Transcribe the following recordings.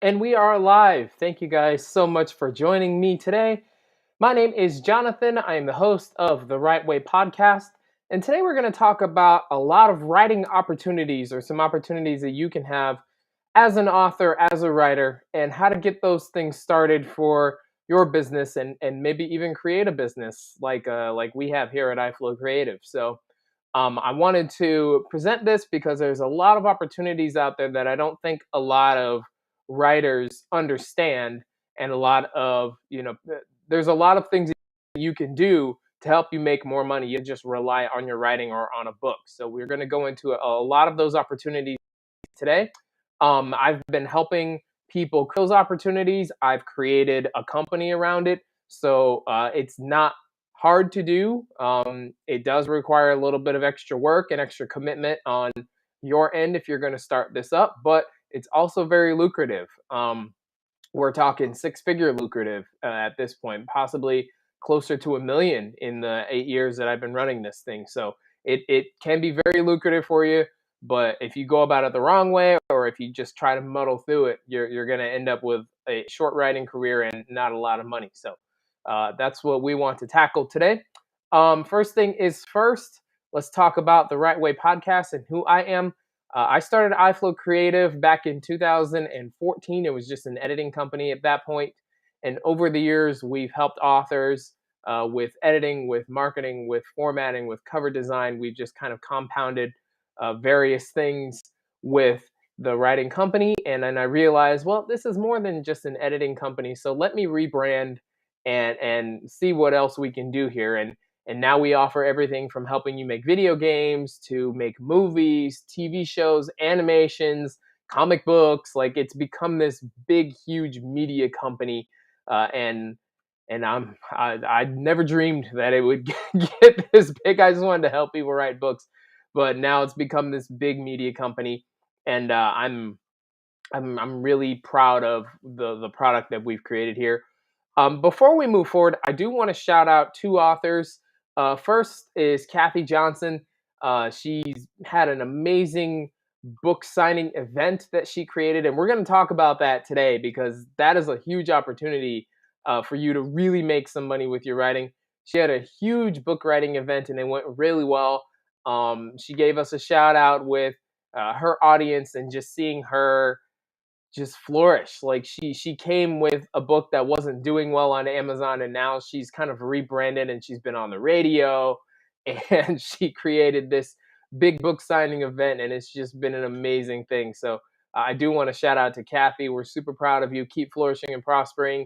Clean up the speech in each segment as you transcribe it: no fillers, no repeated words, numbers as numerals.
And we are live. Thank you guys so much for joining me today. My name is Jonathan. I am the host of the Right Way podcast. And today we're going to talk about a lot of writing opportunities or some opportunities that you can have as an author, as a writer, and how to get those things started for your business and maybe even create a business like we have here at iFlow Creative. I wanted to present this because there's a lot of opportunities out there that I don't think a lot of writers understand, and a lot of there's a lot of things that you can do to help you make more money. You just rely on your writing or on a book. So we're going to go into a lot of those opportunities today. I've been helping people create those opportunities. I've created a company around it, so it's not hard to do. It does require a little bit of extra work and extra commitment on your end if you're going to start this up, but it's also very lucrative. We're talking six-figure lucrative at this point, possibly closer to 1 million in the 8 years that I've been running this thing. So it can be very lucrative for you, but if you go about it the wrong way, or if you just try to muddle through it, you're going to end up with a short writing career and not a lot of money. So that's what we want to tackle today. First thing is first, let's talk about the Right Way podcast and who I am. I started iFlow Creative back in 2014. It was just an editing company at that point. And over the years, we've helped authors with editing, with marketing, with formatting, with cover design. We've just kind of compounded various things with the writing company. And then I realized, well, this is more than just an editing company. So let me rebrand and see what else we can do here. And now we offer everything from helping you make video games to make movies, TV shows, animations, comic books. Like, it's become this big, huge media company, and I never dreamed that it would get this big. I just wanted to help people write books, but now it's become this big media company, and I'm really proud of the product that we've created here. Before we move forward, I do want to shout out two authors. First is Kathy Johnson. She's had an amazing book signing event that she created, and we're going to talk about that today because that is a huge opportunity for you to really make some money with your writing. She had a huge book writing event, and it went really well. She gave us a shout out with her audience, and just seeing her just flourish. Like, she came with a book that wasn't doing well on Amazon, and now she's kind of rebranded and she's been on the radio, and she created this big book signing event, and it's just been an amazing thing. So I do want to shout out to Kathy. We're super proud of you. Keep flourishing and prospering.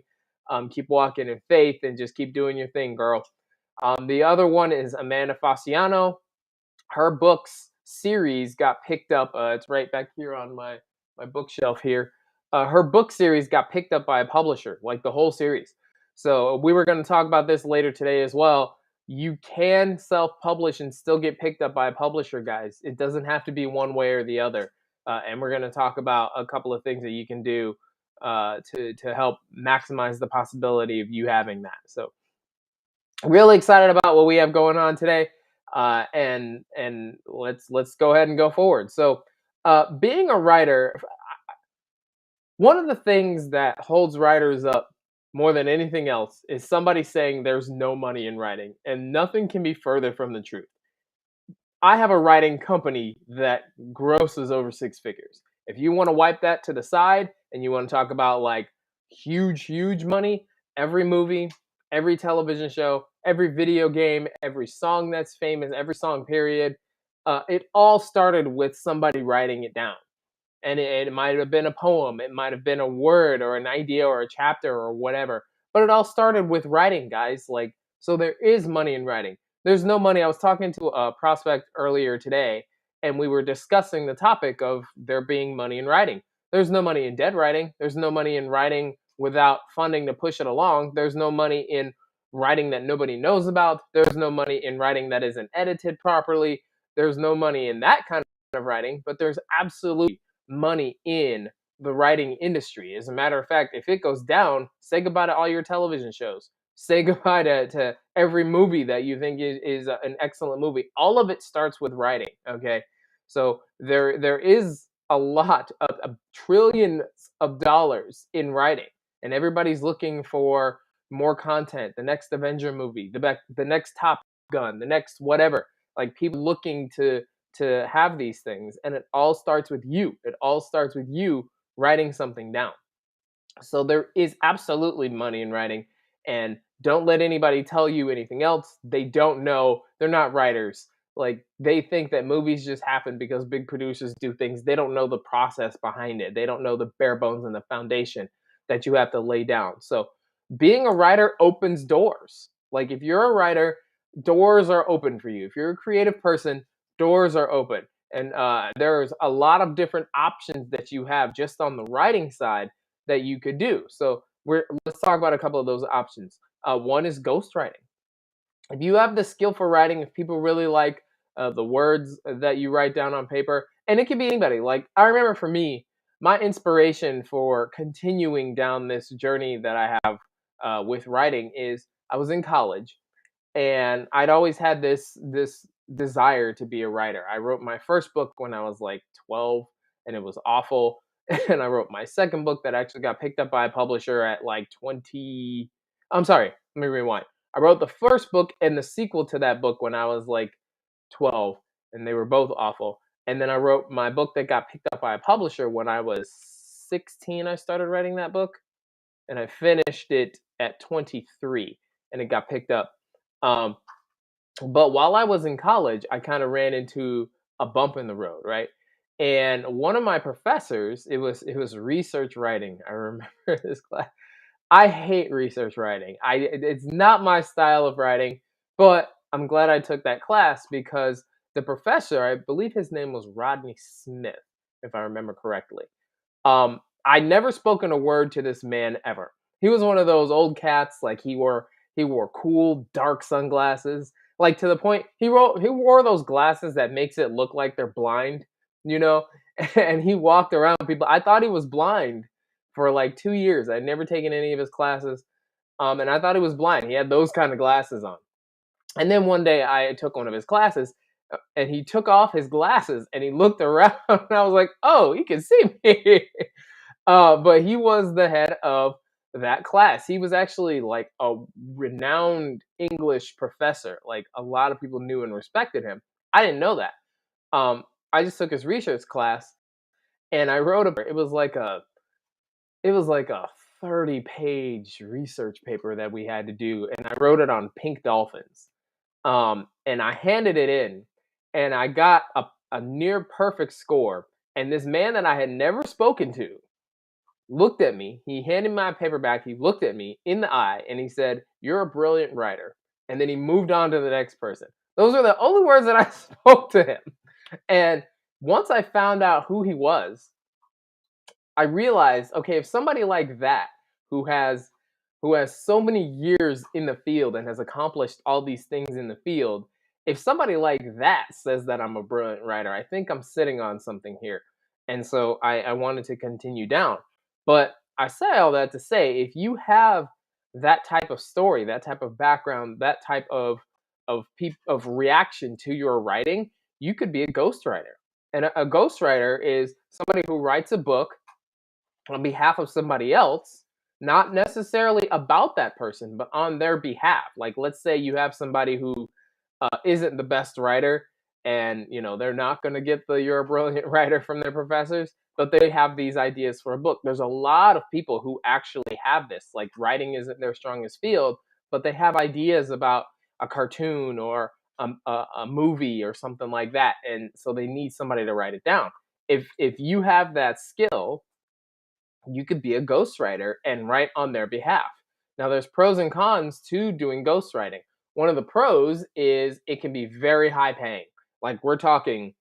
Keep walking in faith and just keep doing your thing, girl. The other one is Amanda Fasciano. Her books series got picked up. It's right back here on my bookshelf here. Her book series got picked up by a publisher, like the whole series. So we were going to talk about this later today as well. You can self-publish and still get picked up by a publisher, guys. It doesn't have to be one way or the other. And we're going to talk about a couple of things that you can do to help maximize the possibility of you having that. So really excited about what we have going on today, and let's go ahead and go forward. So, being a writer, one of the things that holds writers up more than anything else is somebody saying there's no money in writing, and nothing can be further from the truth. I have a writing company that grosses over six figures. If you want to wipe that to the side and you want to talk about like huge money, every movie, every television show, every video game, every song that's famous, every song period, it all started with somebody writing it down. And it might have been a poem, it might have been a word or an idea or a chapter or whatever. But it all started with writing, guys. Like, so there is money in writing. There's no money. I was talking to a prospect earlier today, and we were discussing the topic of there being money in writing. There's no money in dead writing. There's no money in writing without funding to push it along. There's no money in writing that nobody knows about. There's no money in writing that isn't edited properly. There's no money in that kind of writing, but there's absolutely money in the writing industry. As a matter of fact, if it goes down, say goodbye to all your television shows. Say goodbye to every movie that you think is an excellent movie. All of it starts with writing. Okay, so there is a lot of trillions of dollars in writing, and everybody's looking for more content, the next Avenger movie, the next Top Gun, the next whatever. Like people looking to have these things, and it all starts with you. It all starts with you writing something down. So there is absolutely money in writing, and don't let anybody tell you anything else. They don't know. They're not writers. Like they think that movies just happen because big producers do things. They don't know the process behind it. They don't know the bare bones and the foundation that you have to lay down. So being a writer opens doors. Like if you're a writer, doors are open for you. If you're a creative person, doors are open. And there's a lot of different options that you have just on the writing side that you could do. So let's talk about a couple of those options. One is ghostwriting. If you have the skill for writing, if people really like the words that you write down on paper, and it can be anybody. Like I remember for me, my inspiration for continuing down this journey that I have with writing is I was in college and I'd always had this desire to be a writer. I wrote my first book when I was like 12 and it was awful. And I wrote my second book that actually got picked up by a publisher at like 20. I'm sorry, let me rewind. I wrote the first book and the sequel to that book when I was like 12 and they were both awful. And then I wrote my book that got picked up by a publisher when I was 16. I started writing that book and I finished it at 23 and it got picked up. Um, but while I was in college, I kind of ran into a bump in the road, right? And one of my professors, it was research writing. I remember this class. I hate research writing. It's not my style of writing, but I'm glad I took that class because the professor, I believe his name was Rodney Smith, if I remember correctly. I never spoken a word to this man ever. He was one of those old cats, like he wore cool dark sunglasses, like to the point he wore those glasses that makes it look like they're blind, you know? And he walked around people. I thought he was blind for like 2 years. I'd never taken any of his classes. And I thought he was blind. He had those kind of glasses on. And then one day I took one of his classes and he took off his glasses and he looked around and I was like, oh, he can see me. But he was the head of that class. He was actually like a renowned English professor. Like a lot of people knew and respected him. I didn't know that. I just took his research class and I wrote a. It was like a 30-page research paper that we had to do, and I wrote it on pink dolphins. And I handed it in, and I got a near perfect score. And this man that I had never spoken to looked at me. He handed my paper back. He looked at me in the eye and he said, "You're a brilliant writer." And then he moved on to the next person. Those are the only words that I spoke to him. And once I found out who he was, I realized, okay, if somebody like that who has so many years in the field and has accomplished all these things in the field, if somebody like that says that I'm a brilliant writer, I think I'm sitting on something here. And so I wanted to continue down. But I say all that to say, if you have that type of story, that type of background, that type of reaction to your writing, you could be a ghostwriter. And a ghostwriter is somebody who writes a book on behalf of somebody else, not necessarily about that person, but on their behalf. Like, let's say you have somebody who isn't the best writer, and they're not going to get the "you're a brilliant writer" from their professors, but they have these ideas for a book. There's a lot of people who actually have this. Like, writing isn't their strongest field, but they have ideas about a cartoon or a movie or something like that, and so they need somebody to write it down. If you have that skill, you could be a ghostwriter and write on their behalf. Now, there's pros and cons to doing ghostwriting. One of the pros is it can be very high paying. Like we're talking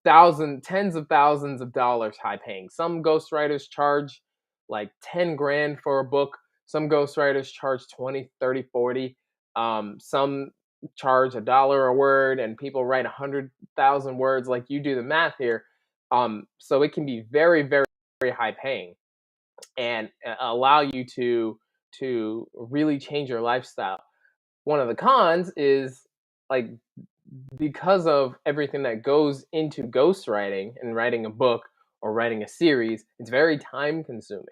tens of thousands of dollars high paying. Some ghostwriters charge like 10 grand for a book. Some ghostwriters charge 20, 30, 40. Some charge $1 a word and people write 100,000 words. Like you do the math here. So it can be very, very, very high paying and allow you to really change your lifestyle. One of the cons is like because of everything that goes into ghostwriting and writing a book or writing a series, it's very time consuming.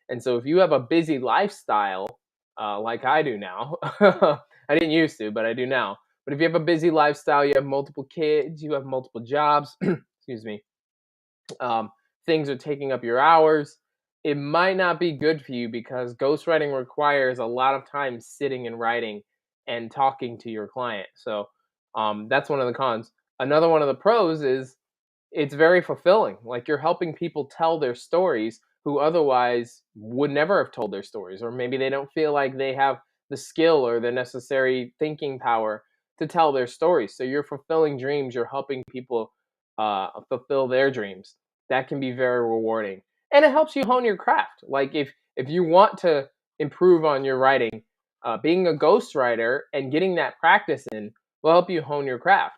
And so if you have a busy lifestyle, like I do now, I didn't used to, but I do now. But if you have a busy lifestyle, you have multiple kids, you have multiple jobs, excuse me, um, things are taking up your hours, it might not be good for you because ghostwriting requires a lot of time sitting and writing and talking to your client. So that's one of the cons. Another one of the pros is it's very fulfilling. Like you're helping people tell their stories who otherwise would never have told their stories, or maybe they don't feel like they have the skill or the necessary thinking power to tell their stories. So you're fulfilling dreams. You're helping people fulfill their dreams. That can be very rewarding, and it helps you hone your craft. Like if you want to improve on your writing, being a ghostwriter and getting that practice in will help you hone your craft.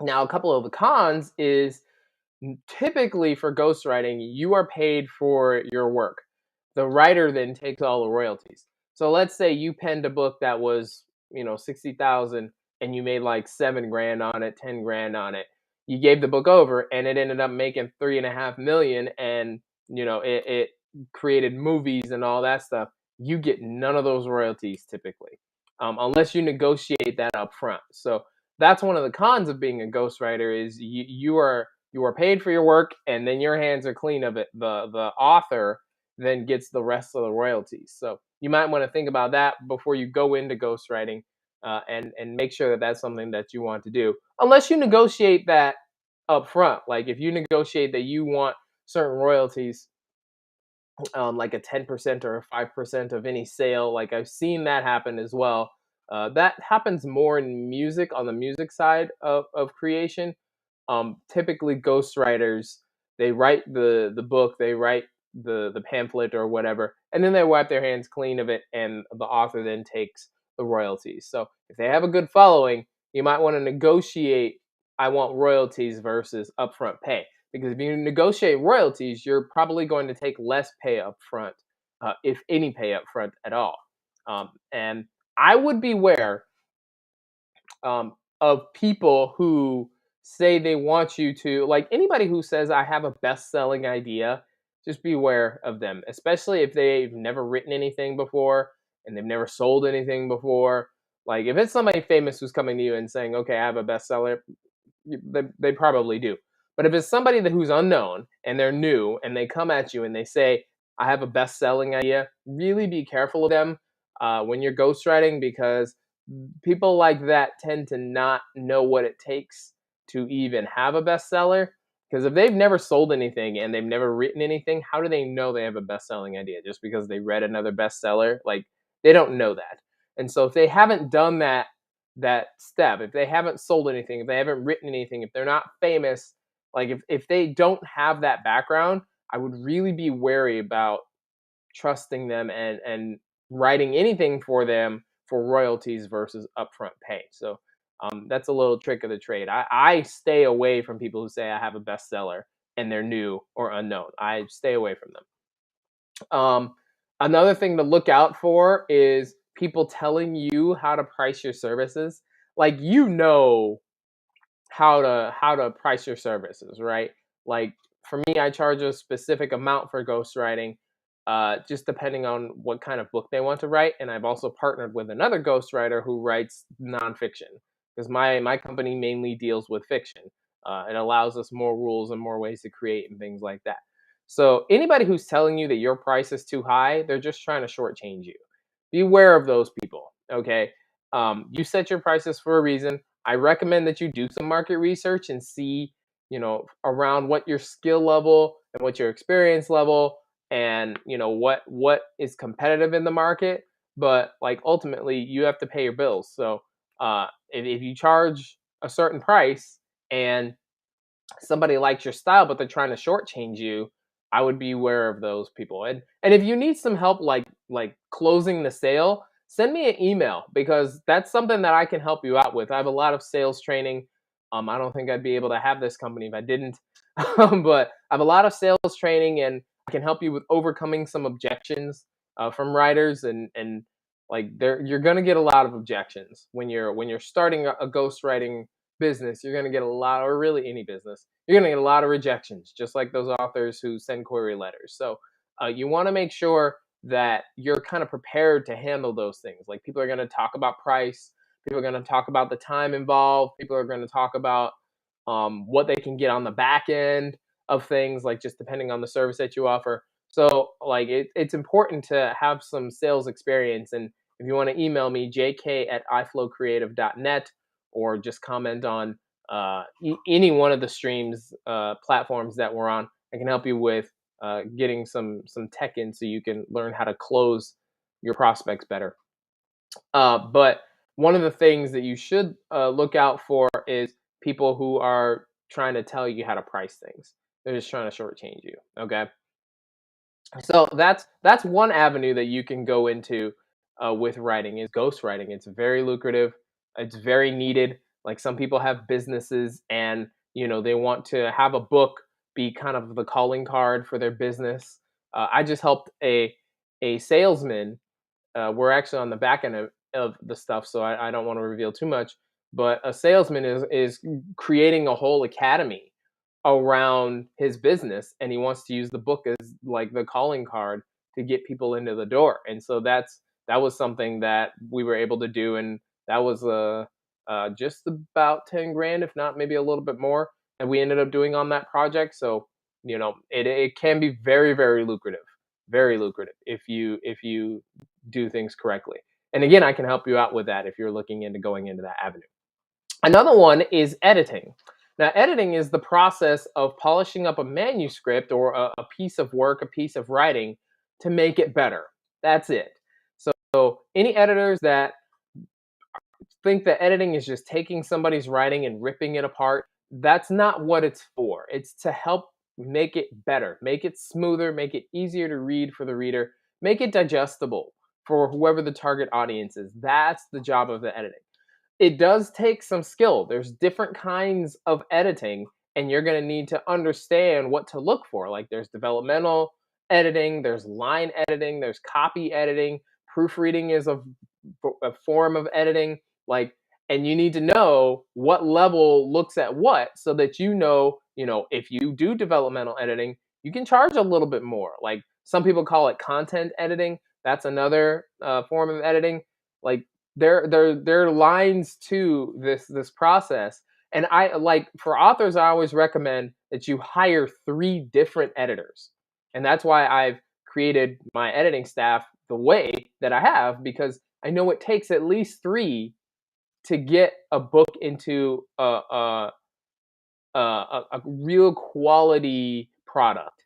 Now, a couple of the cons is typically for ghostwriting, you are paid for your work. The writer then takes all the royalties. So let's say you penned a book that was, 60,000 and you made like 7 grand on it, 10 grand on it. You gave the book over and it ended up making 3.5 million, and it created movies and all that stuff. You get none of those royalties typically, unless you negotiate that up front. So that's one of the cons of being a ghostwriter is you are paid for your work and then your hands are clean of it. The author then gets the rest of the royalties. So you might want to think about that before you go into ghostwriting, and make sure that that's something that you want to do. Unless you negotiate that up front, like if you negotiate that you want certain royalties, like a 10% or a 5% of any sale. Like I've seen that happen as well. That happens more in music, on the music side of creation. Typically ghostwriters, they write the book, they write the pamphlet or whatever, and then they wipe their hands clean of it, and the author then takes the royalties. So if they have a good following, you might want to negotiate, I want royalties versus upfront pay. Because if you negotiate royalties, you're probably going to take less pay up front, if any pay up front at all. And I would beware of people who say they want you to, like anybody who says, I have a best selling idea, just beware of them, especially if they've never written anything before and they've never sold anything before. Like if it's somebody famous who's coming to you and saying, okay, I have a bestseller, they probably do. But if it's somebody who's unknown and they're new and they come at you and they say, I have a best selling idea, really be careful of them when you're ghostwriting, because people like that tend to not know what it takes to even have a bestseller. Because if they've never sold anything and they've never written anything, how do they know they have a best selling idea? Just because they read another bestseller? Like, they don't know that. And so if they haven't done that step, if they haven't sold anything, if they haven't written anything, if they're not famous, like if they don't have that background, I would really be wary about trusting them and writing anything for them for royalties versus upfront pay. So that's a little trick of the trade. I stay away from people who say I have a bestseller and they're new or unknown. I stay away from them. Another thing to look out for is people telling you how to price your services. Like how to price your services, right? Like for me, I charge a specific amount for ghostwriting, just depending on what kind of book they want to write. And I've also partnered with another ghostwriter who writes nonfiction, because my company mainly deals with fiction. It allows us more rules and more ways to create and things like that. So anybody who's telling you that your price is too high, they're just trying to shortchange you. Beware of those people. Okay, you set your prices for a reason. I recommend that you do some market research and see, around what your skill level and what your experience level and what is competitive in the market. But like ultimately, you have to pay your bills. So if you charge a certain price and somebody likes your style, but they're trying to shortchange you, I would be aware of those people. And if you need some help, like closing the sale, send me an email, because that's something that I can help you out with. I have a lot of sales training. I don't think I'd be able to have this company if I didn't. But I have a lot of sales training, and I can help you with overcoming some objections from writers, and like you're gonna get a lot of objections when you're starting a ghostwriting business, you're going to get a lot, or really any business, you're going to get a lot of rejections, just like those authors who send query letters. So you want to make sure that you're kind of prepared to handle those things. Like, people are going to talk about price, people are going to talk about the time involved, people are going to talk about what they can get on the back end of things, like just depending on the service that you offer. So like it's important to have some sales experience. And if you want to email me, jk@iflowcreative.net, or just comment on any one of the streams platforms that we're on, I can help you with getting some tech in so you can learn how to close your prospects better. But one of the things that you should look out for is people who are trying to tell you how to price things. They're just trying to shortchange you. Okay, so that's one avenue that you can go into with writing, is ghostwriting. It's very lucrative. It's very needed. Like, some people have businesses, and they want to have a book be kind of the calling card for their business. I just helped a salesman. We're actually on the back end of the stuff, so I don't want to reveal too much. But a salesman is creating a whole academy around his business, and he wants to use the book as like the calling card to get people into the door. And so that was something that we were able to do, and that was just about 10 grand, if not maybe a little bit more, that we ended up doing on that project. So it can be very, very lucrative if you do things correctly. And again, I can help you out with that if you're looking into going into that avenue. Another one is editing. Now, editing is the process of polishing up a manuscript, or a piece of work, a piece of writing, to make it better. That's it. So any editors that think that editing is just taking somebody's writing and ripping it apart, that's not what it's for. It's to help make it better, make it smoother, make it easier to read for the reader, make it digestible for whoever the target audience is. That's the job of the editing. It does take some skill. There's different kinds of editing, and you're going to need to understand what to look for. Like, there's developmental editing, there's line editing, there's copy editing, proofreading is a form of editing. Like, and you need to know what level looks at what, so that if you do developmental editing, you can charge a little bit more. Like, some people call it content editing. That's another form of editing. Like, there are lines to this process. And I, like, for authors, I always recommend that you hire 3 different editors. And that's why I've created my editing staff the way that I have, because I know it takes at least 3 to get a book into a real quality product,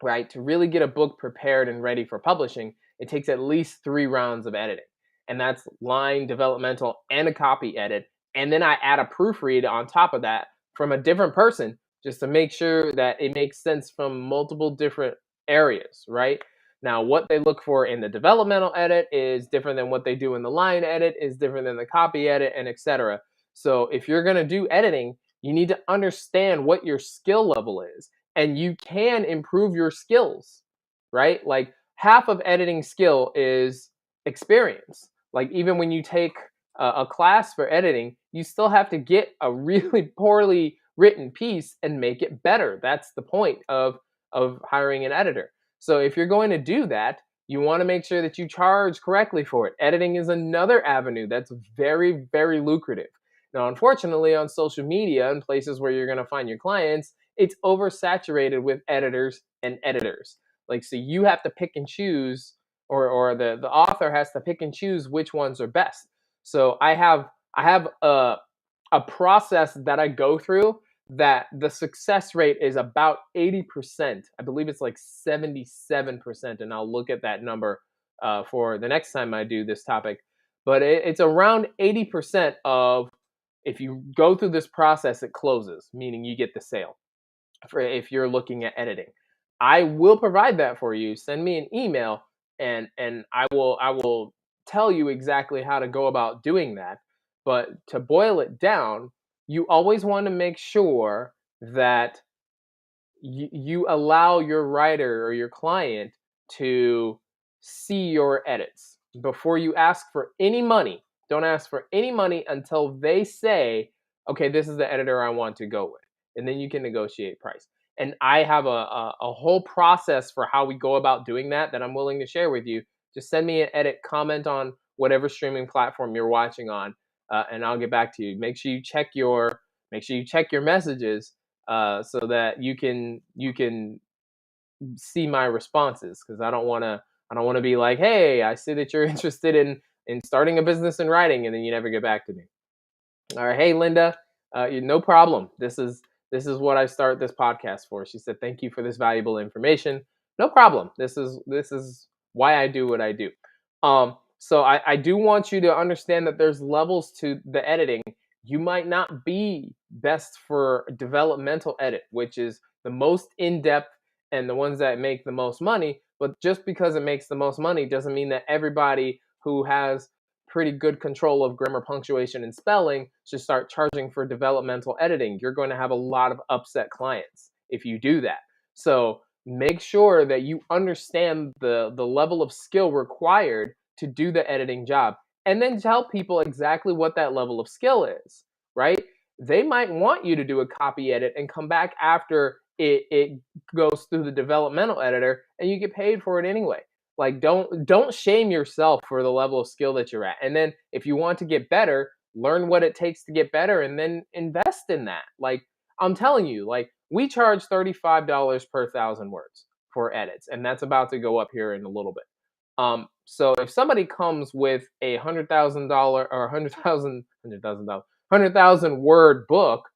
right? To really get a book prepared and ready for publishing, it takes at least 3 rounds of editing. And that's line, developmental, and a copy edit. And then I add a proofread on top of that from a different person, just to make sure that it makes sense from multiple different areas, right? Now, what they look for in the developmental edit is different than what they do in the line edit, is different than the copy edit, and etc. So if you're going to do editing, you need to understand what your skill level is, and you can improve your skills, right? Like, half of editing skill is experience. Like, even when you take a class for editing, you still have to get a really poorly written piece and make it better. That's the point of hiring an editor. So if you're going to do that, you want to make sure that you charge correctly for it. Editing is another avenue that's very, very lucrative. Now, unfortunately, on social media and places where you're going to find your clients, it's oversaturated with editors and editors. Like, so you have to pick and choose, or the author has to pick and choose which ones are best. So I have a process that I go through, that the success rate is about 80%. I believe it's like 77%, and I'll look at that number for the next time I do this topic. But it's around 80% of, if you go through this process, it closes, meaning you get the sale. For if you're looking at editing, I will provide that for you. Send me an email, and I will tell you exactly how to go about doing that. But to boil it down, you always want to make sure that you allow your writer or your client to see your edits before you ask for any money. Don't ask for any money until they say, okay, this is the editor I want to go with. And then you can negotiate price. And I have a whole process for how we go about doing that I'm willing to share with you. Just send me an edit comment on whatever streaming platform you're watching on, and I'll get back to you. Make sure you check your messages, so that you can see my responses, because I don't want to be like, hey, I see that you're interested in starting a business in writing, and then you never get back to me. All right, hey Linda, no problem. This is what I start this podcast for. She said, "Thank you for this valuable information." No problem. This is why I do what I do. So I do want you to understand that there's levels to the editing. You might not be best for developmental edit, which is the most in depth and the ones that make the most money. But just because it makes the most money doesn't mean that everybody who has pretty good control of grammar, punctuation, and spelling should start charging for developmental editing. You're going to have a lot of upset clients if you do that. So make sure that you understand the level of skill required to do the editing job, and then tell people exactly what that level of skill is, right? They might want you to do a copy edit and come back after it goes through the developmental editor, and you get paid for it anyway. Like, don't shame yourself for the level of skill that you're at. And then if you want to get better, learn what it takes to get better and then invest in that. Like, I'm telling you, like, we charge $35 per 1,000 words for edits, and that's about to go up here in a little bit. So if somebody comes with a $100,000 or $100,000 word book,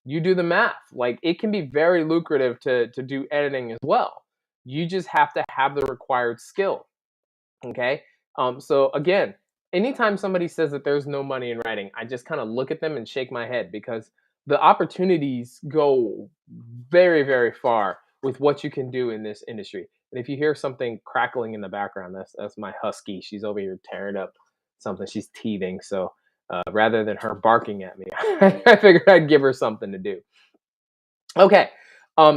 you do the math. Like, it can be very lucrative to do editing as well. You just have to have the required skill. Okay. So again, anytime somebody says that there's no money in writing, I just kind of look at them and shake my head, because the opportunities go very, very far with what you can do in this industry. And if you hear something crackling in the background, that's my husky. She's over here tearing up something. She's teething. So rather than her barking at me, I figured I'd give her something to do. Okay.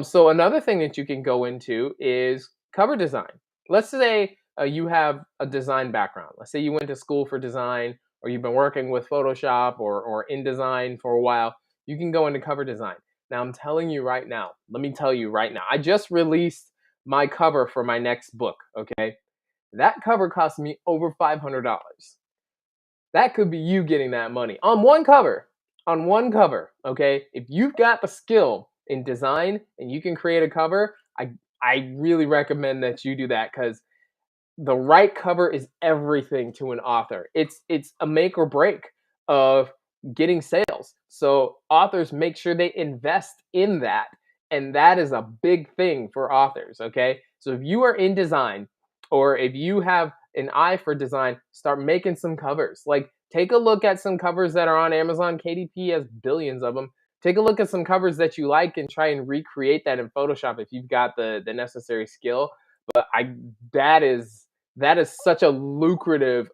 So another thing that you can go into is cover design. Let's say you have a design background. Let's say you went to school for design, or you've been working with Photoshop or InDesign for a while. You can go into cover design. Now, I'm telling you right now, let me tell you right now, I just released my cover for my next book. Okay. That cover cost me over $500. That could be you getting that money on one cover. On one cover, okay? If you've got the skill in design and you can create a cover, I really recommend that you do that, because the right cover is everything to an author. It's a make or break of getting sales. So authors make sure they invest in that, and that is a big thing for authors, okay? So if you are in design, or if you have an eye for design, start making some covers. Like, take a look at some covers that are on Amazon. KDP has billions of them. Take a look at some covers that you like and try and recreate that in Photoshop if you've got the necessary skill. But that is that is such a lucrative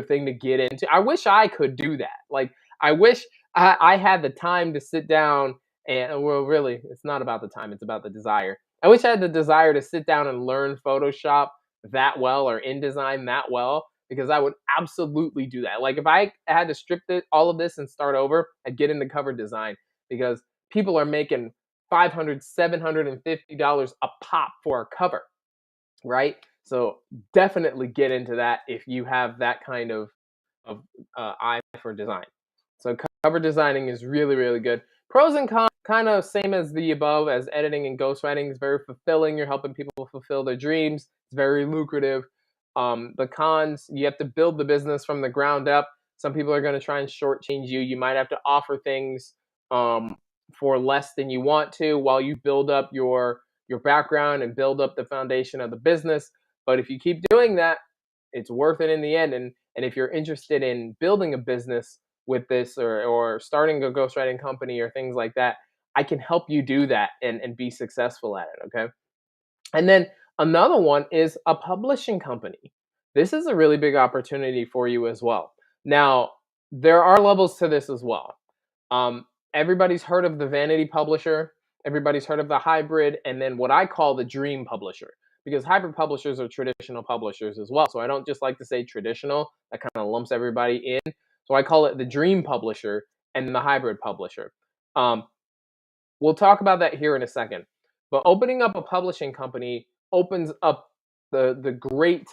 thing to get into. I wish I could do that. Like, I wish I had the time to sit down and, well, really, it's not about the time, it's about the desire. I wish I had the desire to sit down and learn Photoshop that well, or InDesign that well, because I would absolutely do that. Like, if I had to strip all of this and start over, I'd get into cover design, because people are making $500, $750 a pop for a cover, right? So definitely get into that if you have that kind of eye for design. So cover designing is really, really good. Pros and cons, kind of same as the above, as editing and ghostwriting. Is very fulfilling. You're helping people fulfill their dreams. It's very lucrative. The cons, you have to build the business from the ground up. Some people are going to try and shortchange you. You might have to offer things for less than you want to, while you build up your background and build up the foundation of the business. But if you keep doing that, it's worth it in the end. And if you're interested in building a business with this, or starting a ghostwriting company or things like that, I can help you do that and be successful at it. Okay. And then another one is a publishing company. This is a really big opportunity for you as well. Now, there are levels to this as well. Um, Everybody's heard of the Vanity publisher. Everybody's heard of the hybrid, and then what I call the dream publisher, because hybrid publishers are traditional publishers as well. So I don't just like to say traditional. That kind of lumps everybody in. So I call it the dream publisher. and the hybrid publisher. Um, we'll talk about that here in a second. But opening up a publishing company opens up the great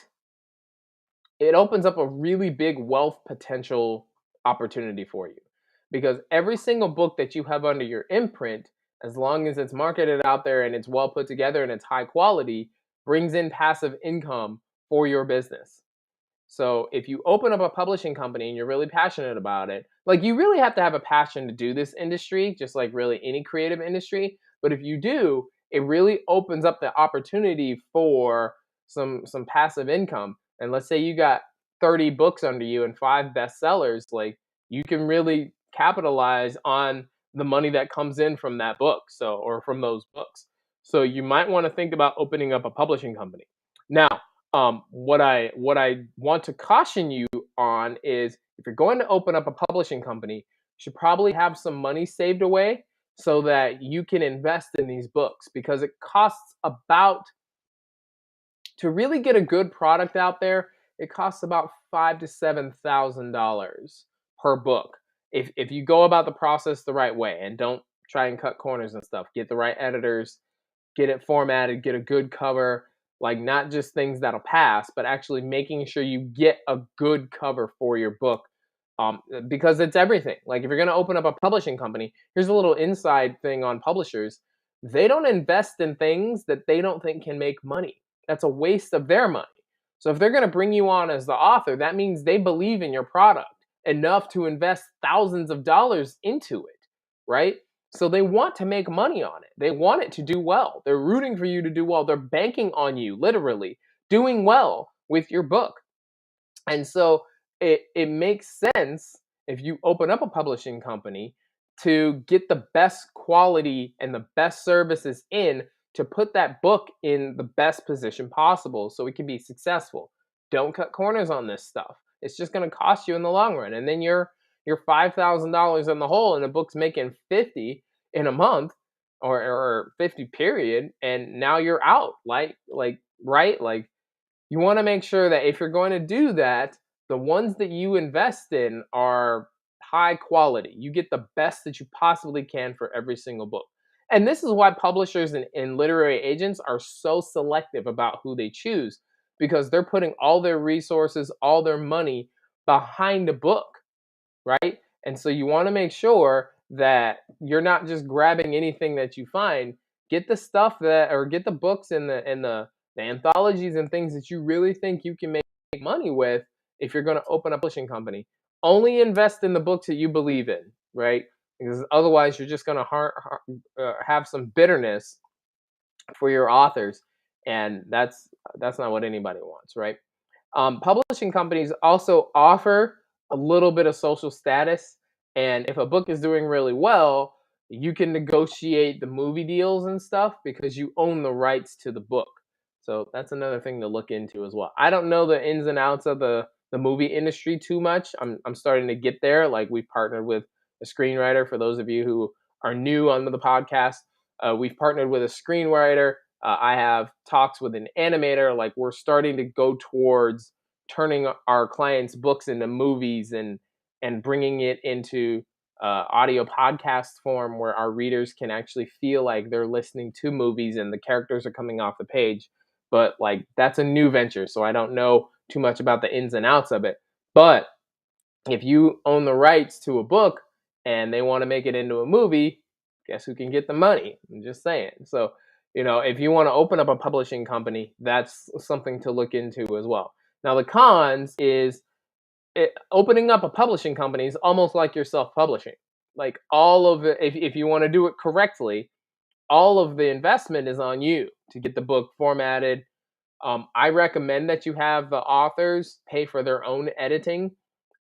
it opens up a really big wealth potential opportunity for you, because every single book that you have under your imprint, as long as it's marketed out there and it's well put together and it's high quality, brings in passive income for your business. So if you open up a publishing company and you're really passionate about it, like, you really have to have a passion to do this industry, just like really any creative industry. But if you do, it really opens up the opportunity for some passive income. And let's say you got 30 books under you and 5 bestsellers, like, you can really capitalize on the money that comes in from that book, so, or from those books. So you might want to think about opening up a publishing company. Now, what I want to caution you on is, if you're going to open up a publishing company, you should probably have some money saved away so that you can invest in these books, because it costs about, to really get a good product out there, it costs about $5,000 to $7,000 per book. If you go about the process the right way and don't try and cut corners and stuff, get the right editors, get it formatted, get a good cover, like, not just things that'll pass, but actually making sure you get a good cover for your book. Because it's everything. Like, if you're going to open up a publishing company, here's a little inside thing on publishers: they don't invest in things that they don't think can make money. That's a waste of their money. So if they're going to bring you on as the author, that means they believe in your product enough to invest thousands of dollars into it, right? So they want to make money on it. They want it to do well. They're rooting for you to do well. They're banking on you, literally, doing well with your book. And so it makes sense, if you open up a publishing company, to get the best quality and the best services in, to put that book in the best position possible so it can be successful. Don't cut corners on this stuff. It's just going to cost you in the long run. And then you're $5,000 in the hole and the book's making 50 in a month, or 50 period, and now you're out. Like, right? Like, you want to make sure that if you're going to do that, the ones that you invest in are high quality. You get the best that you possibly can for every single book. And this is why publishers and literary agents are so selective about who they choose, because they're putting all their resources, all their money behind a book, right? And so you want to make sure that you're not just grabbing anything that you find. Get the stuff that, or get the books and the anthologies and things that you really think you can make money with. If you're going to open a publishing company, only invest in the books that you believe in, right? Because otherwise you're just going to have some bitterness for your authors, and that's not what anybody wants, right? Publishing companies also offer a little bit of social status, and if a book is doing really well, you can negotiate the movie deals and stuff because you own the rights to the book. So that's another thing to look into as well. I don't know the ins and outs of the movie industry too much. I'm starting to get there. Like, we've partnered with a screenwriter. For those of you who are new onto the podcast, we've partnered with a screenwriter. I have talks with an animator. Like, we're starting to go towards turning our clients' books into movies, and bringing it into audio podcast form, where our readers can actually feel like they're listening to movies and the characters are coming off the page. But, like, that's a new venture, so I don't know too much about the ins and outs of it. But if you own the rights to a book and they want to make it into a movie, guess who can get the money? I'm just saying. So, if you want to open up a publishing company, that's something to look into as well. Now, the cons is, opening up a publishing company is almost like you're self-publishing. Like, all of it, if you want to do it correctly, all of the investment is on you to get the book formatted. I recommend that you have the authors pay for their own editing.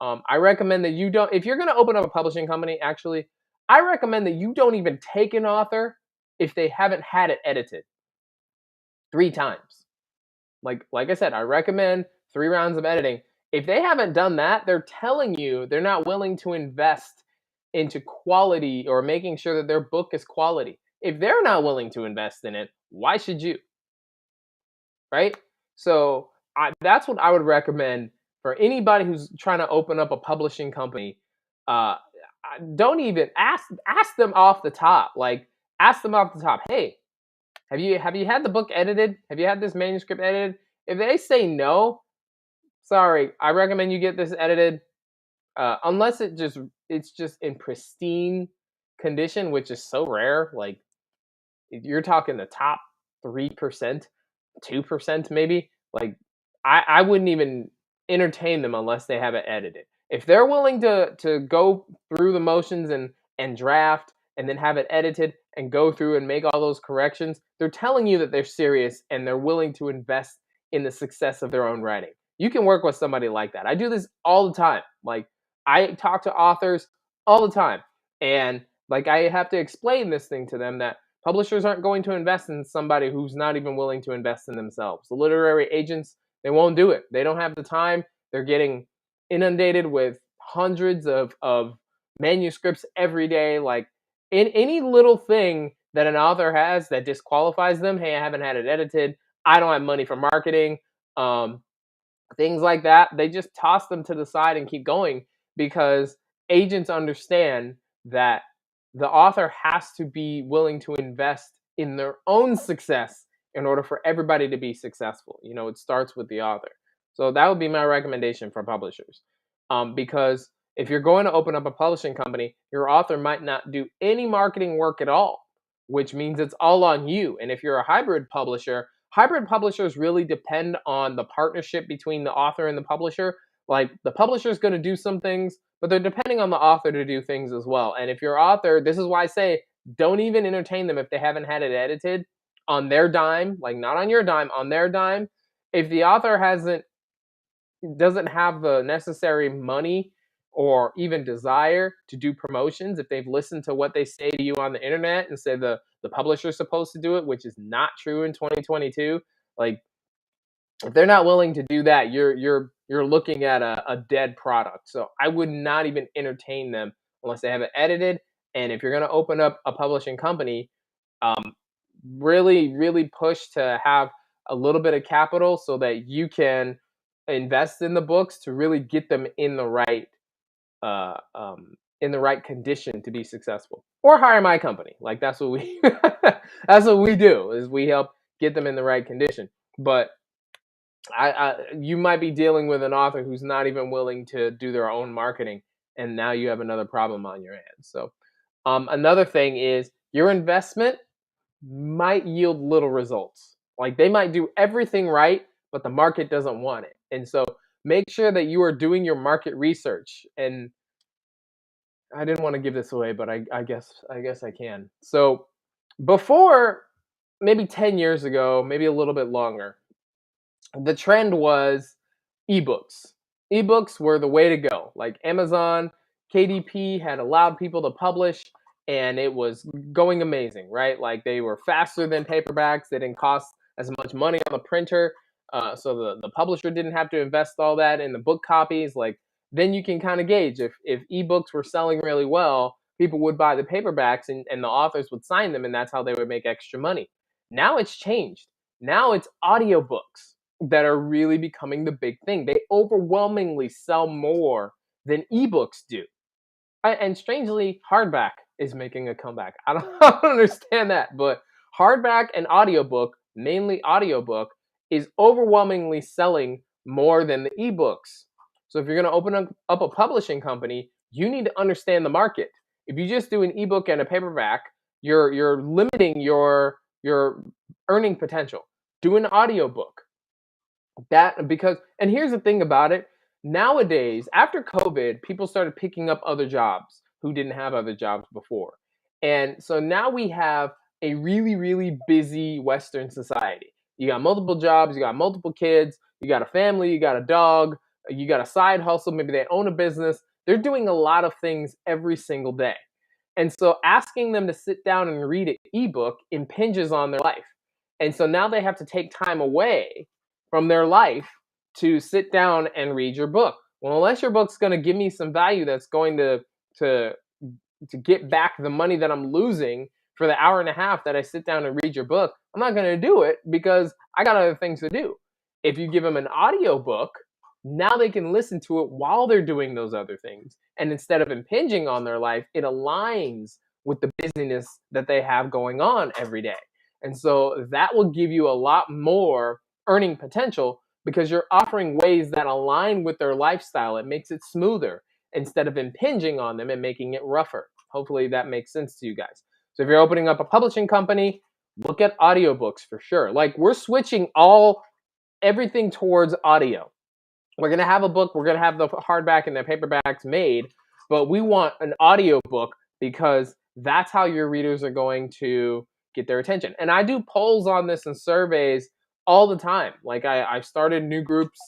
I recommend that you don't, if you're going to open up a publishing company, actually, I recommend that you don't even take an author if they haven't had it edited 3 times. Like I said, I recommend 3 rounds of editing. If they haven't done that, they're telling you they're not willing to invest into quality, or making sure that their book is quality. If they're not willing to invest in it, why should you? Right? So that's what I would recommend for anybody who's trying to open up a publishing company. Uh, don't even ask them off the top. Like, ask them off the top. Hey, have you had the book edited? Have you had this manuscript edited? If they say no, sorry, I recommend you get this edited. Unless it's just in pristine condition, which is so rare. Like, you're talking the top 3%, 2% maybe. Like, I wouldn't even entertain them unless they have it edited. If they're willing to go through the motions and draft and then have it edited and go through and make all those corrections, they're telling you that they're serious and they're willing to invest in the success of their own writing. You can work with somebody like that. I do this all the time. Like, I talk to authors all the time, and like, I have to explain this thing to them, that publishers aren't going to invest in somebody who's not even willing to invest in themselves. The literary agents, they won't do it. They don't have the time. They're getting inundated with hundreds of manuscripts every day. Like, in any little thing that an author has that disqualifies them, hey, I haven't had it edited, I don't have money for marketing, things like that, they just toss them to the side and keep going, because agents understand that the author has to be willing to invest in their own success in order for everybody to be successful. It starts with the author. So that would be my recommendation for publishers. Because if you're going to open up a publishing company, your author might not do any marketing work at all, which means it's all on you. And if you're a hybrid publishers really depend on the partnership between the author and the publisher. Like, the publisher is going to do some things, but they're depending on the author to do things as well. And if your author, this is why I say, don't even entertain them if they haven't had it edited on their dime, like, not on your dime, on their dime. If the author doesn't have the necessary money or even desire to do promotions, if they've listened to what they say to you on the internet and say the publisher's supposed to do it, which is not true in 2022, like, if they're not willing to do that, you're looking at a dead product. So I would not even entertain them unless they have it edited. And if you're going to open up a publishing company, um, really, really push to have a little bit of capital so that you can invest in the books to really get them uh, um, in the right condition to be successful. Or hire my company. Like, that's what we that's what we do, is we help get them in the right condition. But you might be dealing with an author who's not even willing to do their own marketing, and now you have another problem on your hands. So, another thing is, your investment might yield little results. Like, they might do everything right, but the market doesn't want it. And so, make sure that you are doing your market research. And I didn't want to give this away, but I guess I can. So, before, maybe 10 years ago, maybe a little bit longer, the trend was ebooks. Ebooks were the way to go. Like, Amazon, KDP had allowed people to publish, and it was going amazing, right? Like, they were faster than paperbacks. They didn't cost as much money on the printer. So the publisher didn't have to invest all that in the book copies. Like, then you can kind of gauge if ebooks were selling really well, people would buy the paperbacks, and the authors would sign them, and that's how they would make extra money. Now it's changed. Now it's audiobooks that are really becoming the big thing. They overwhelmingly sell more than ebooks do. And strangely, hardback is making a comeback. I don't understand that, but hardback and audiobook, mainly audiobook, is overwhelmingly selling more than the ebooks. So if you're going to open up a publishing company, you need to understand the market. If you just do an ebook and a paperback, you're limiting your earning potential. Do an audiobook. And here's the thing about it. Nowadays, after COVID, people started picking up other jobs who didn't have other jobs before. And so now we have a really, really busy Western society. You got multiple jobs, you got multiple kids, you got a family, you got a dog, you got a side hustle, maybe they own a business. They're doing a lot of things every single day. And so asking them to sit down and read an ebook impinges on their life. And so now they have to take time away from their life to sit down and read your book. Well, unless your book's going to give me some value that's going to get back the money that I'm losing for the hour and a half that I sit down and read your book, I'm not going to do it because I got other things to do. If you give them an audio book, now they can listen to it while they're doing those other things. And instead of impinging on their life, it aligns with the busyness that they have going on every day. And so that will give you a lot more earning potential because you're offering ways that align with their lifestyle. It makes it smoother instead of impinging on them and making it rougher. Hopefully that makes sense to you guys. So if you're opening up a publishing company, look at audiobooks for sure. Like we're switching everything towards audio. We're going to have a book, we're going to have the hardback and the paperbacks made, but we want an audio book because that's how your readers are going to get their attention. And I do polls on this and surveys all the time. Like I've started new groups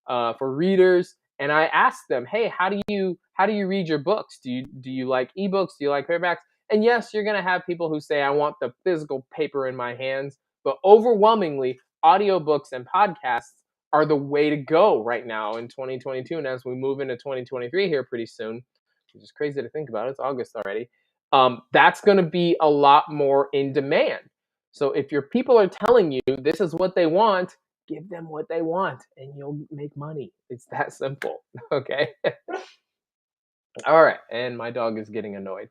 for readers, and I ask them, hey, how do you read your books? Do you like ebooks? Do you like paperbacks? And yes, you're going to have people who say, I want the physical paper in my hands, but overwhelmingly, audiobooks and podcasts are the way to go right now in 2022. And as we move into 2023 here pretty soon, which is crazy to think about, it's August already, that's going to be a lot more in demand. So if your people are telling you this is what they want, give them what they want and you'll make money. It's that simple. Okay. All right. And my dog is getting annoyed.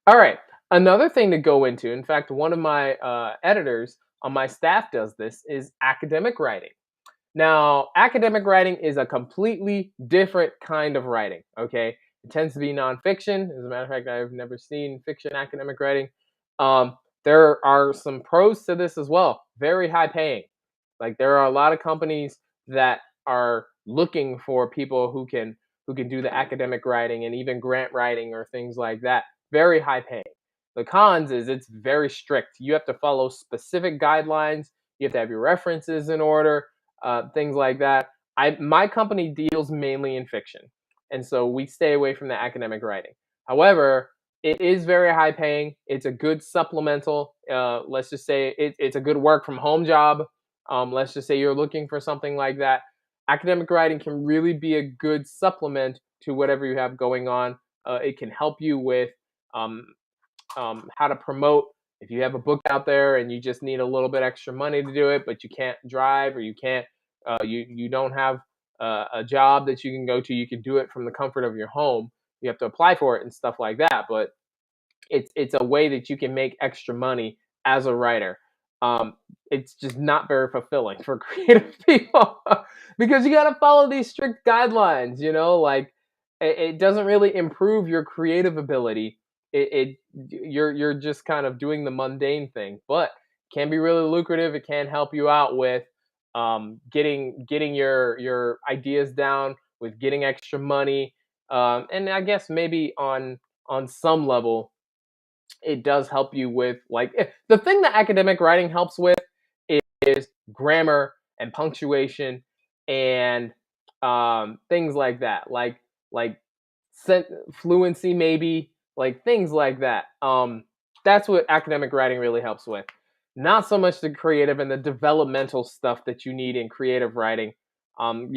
All right. Another thing to go into, in fact, one of my editors on my staff does this, is academic writing. Now, academic writing is a completely different kind of writing, okay? It tends to be nonfiction. As a matter of fact, I've never seen fiction academic writing. There are some pros to this as well. Very high paying. Like there are a lot of companies that are looking for people who can do the academic writing and even grant writing or things like that. Very high paying. The cons is it's very strict. You have to follow specific guidelines. You have to have your references in order. Things like that. My company deals mainly in fiction, and so we stay away from the academic writing. However, it is very high paying. It's a good supplemental. Let's just say it's a good work from home job. Let's just say you're looking for something like that. Academic writing can really be a good supplement to whatever you have going on. It can help you with how to promote. If you have a book out there and you just need a little bit extra money to do it, but you can't drive or you can't, you don't have a job that you can go to, you can do it from the comfort of your home. You have to apply for it and stuff like that, but it's a way that you can make extra money as a writer. It's just not very fulfilling for creative people because you got to follow these strict guidelines. Like it doesn't really improve your creative ability. You're just kind of doing the mundane thing, but can be really lucrative. It can help you out with getting your ideas down, with getting extra money, and I guess maybe on some level it does help you with the thing that academic writing helps with is grammar and punctuation and things like that, like fluency, maybe, like things like that. That's what academic writing really helps with. Not so much the creative and the developmental stuff that you need in creative writing. I'm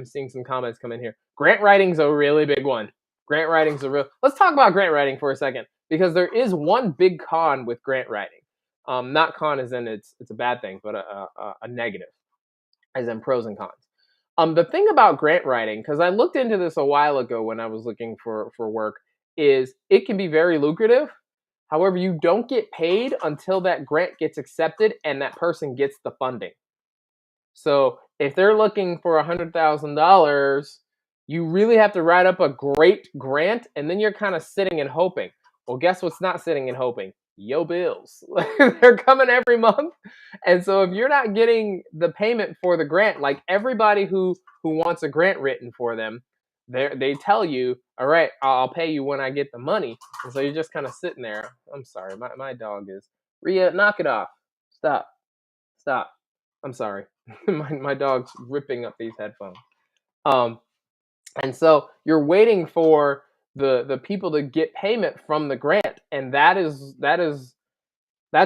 seeing some comments come in here. Grant writing's a really big one. Grant writing's a real. Let's talk about grant writing for a second, because there is one big con with grant writing. Not con as in it's a bad thing, but a negative, as in pros and cons. The thing about grant writing, because I looked into this a while ago when I was looking for work, is it can be very lucrative. However, you don't get paid until that grant gets accepted and that person gets the funding. So if they're looking for $100,000, you really have to write up a great grant, and then you're kind of sitting and hoping. Well, guess what's not sitting and hoping? Yo bills. They're coming every month. And so if you're not getting the payment for the grant, like everybody who wants a grant written for them, they tell you, all right, I'll pay you when I get the money. And so you're just kind of sitting there. I'm sorry, my dog is, Rhea, knock it off. Stop. I'm sorry. my dog's ripping up these headphones. And so you're waiting for the people to get payment from the grant, and that's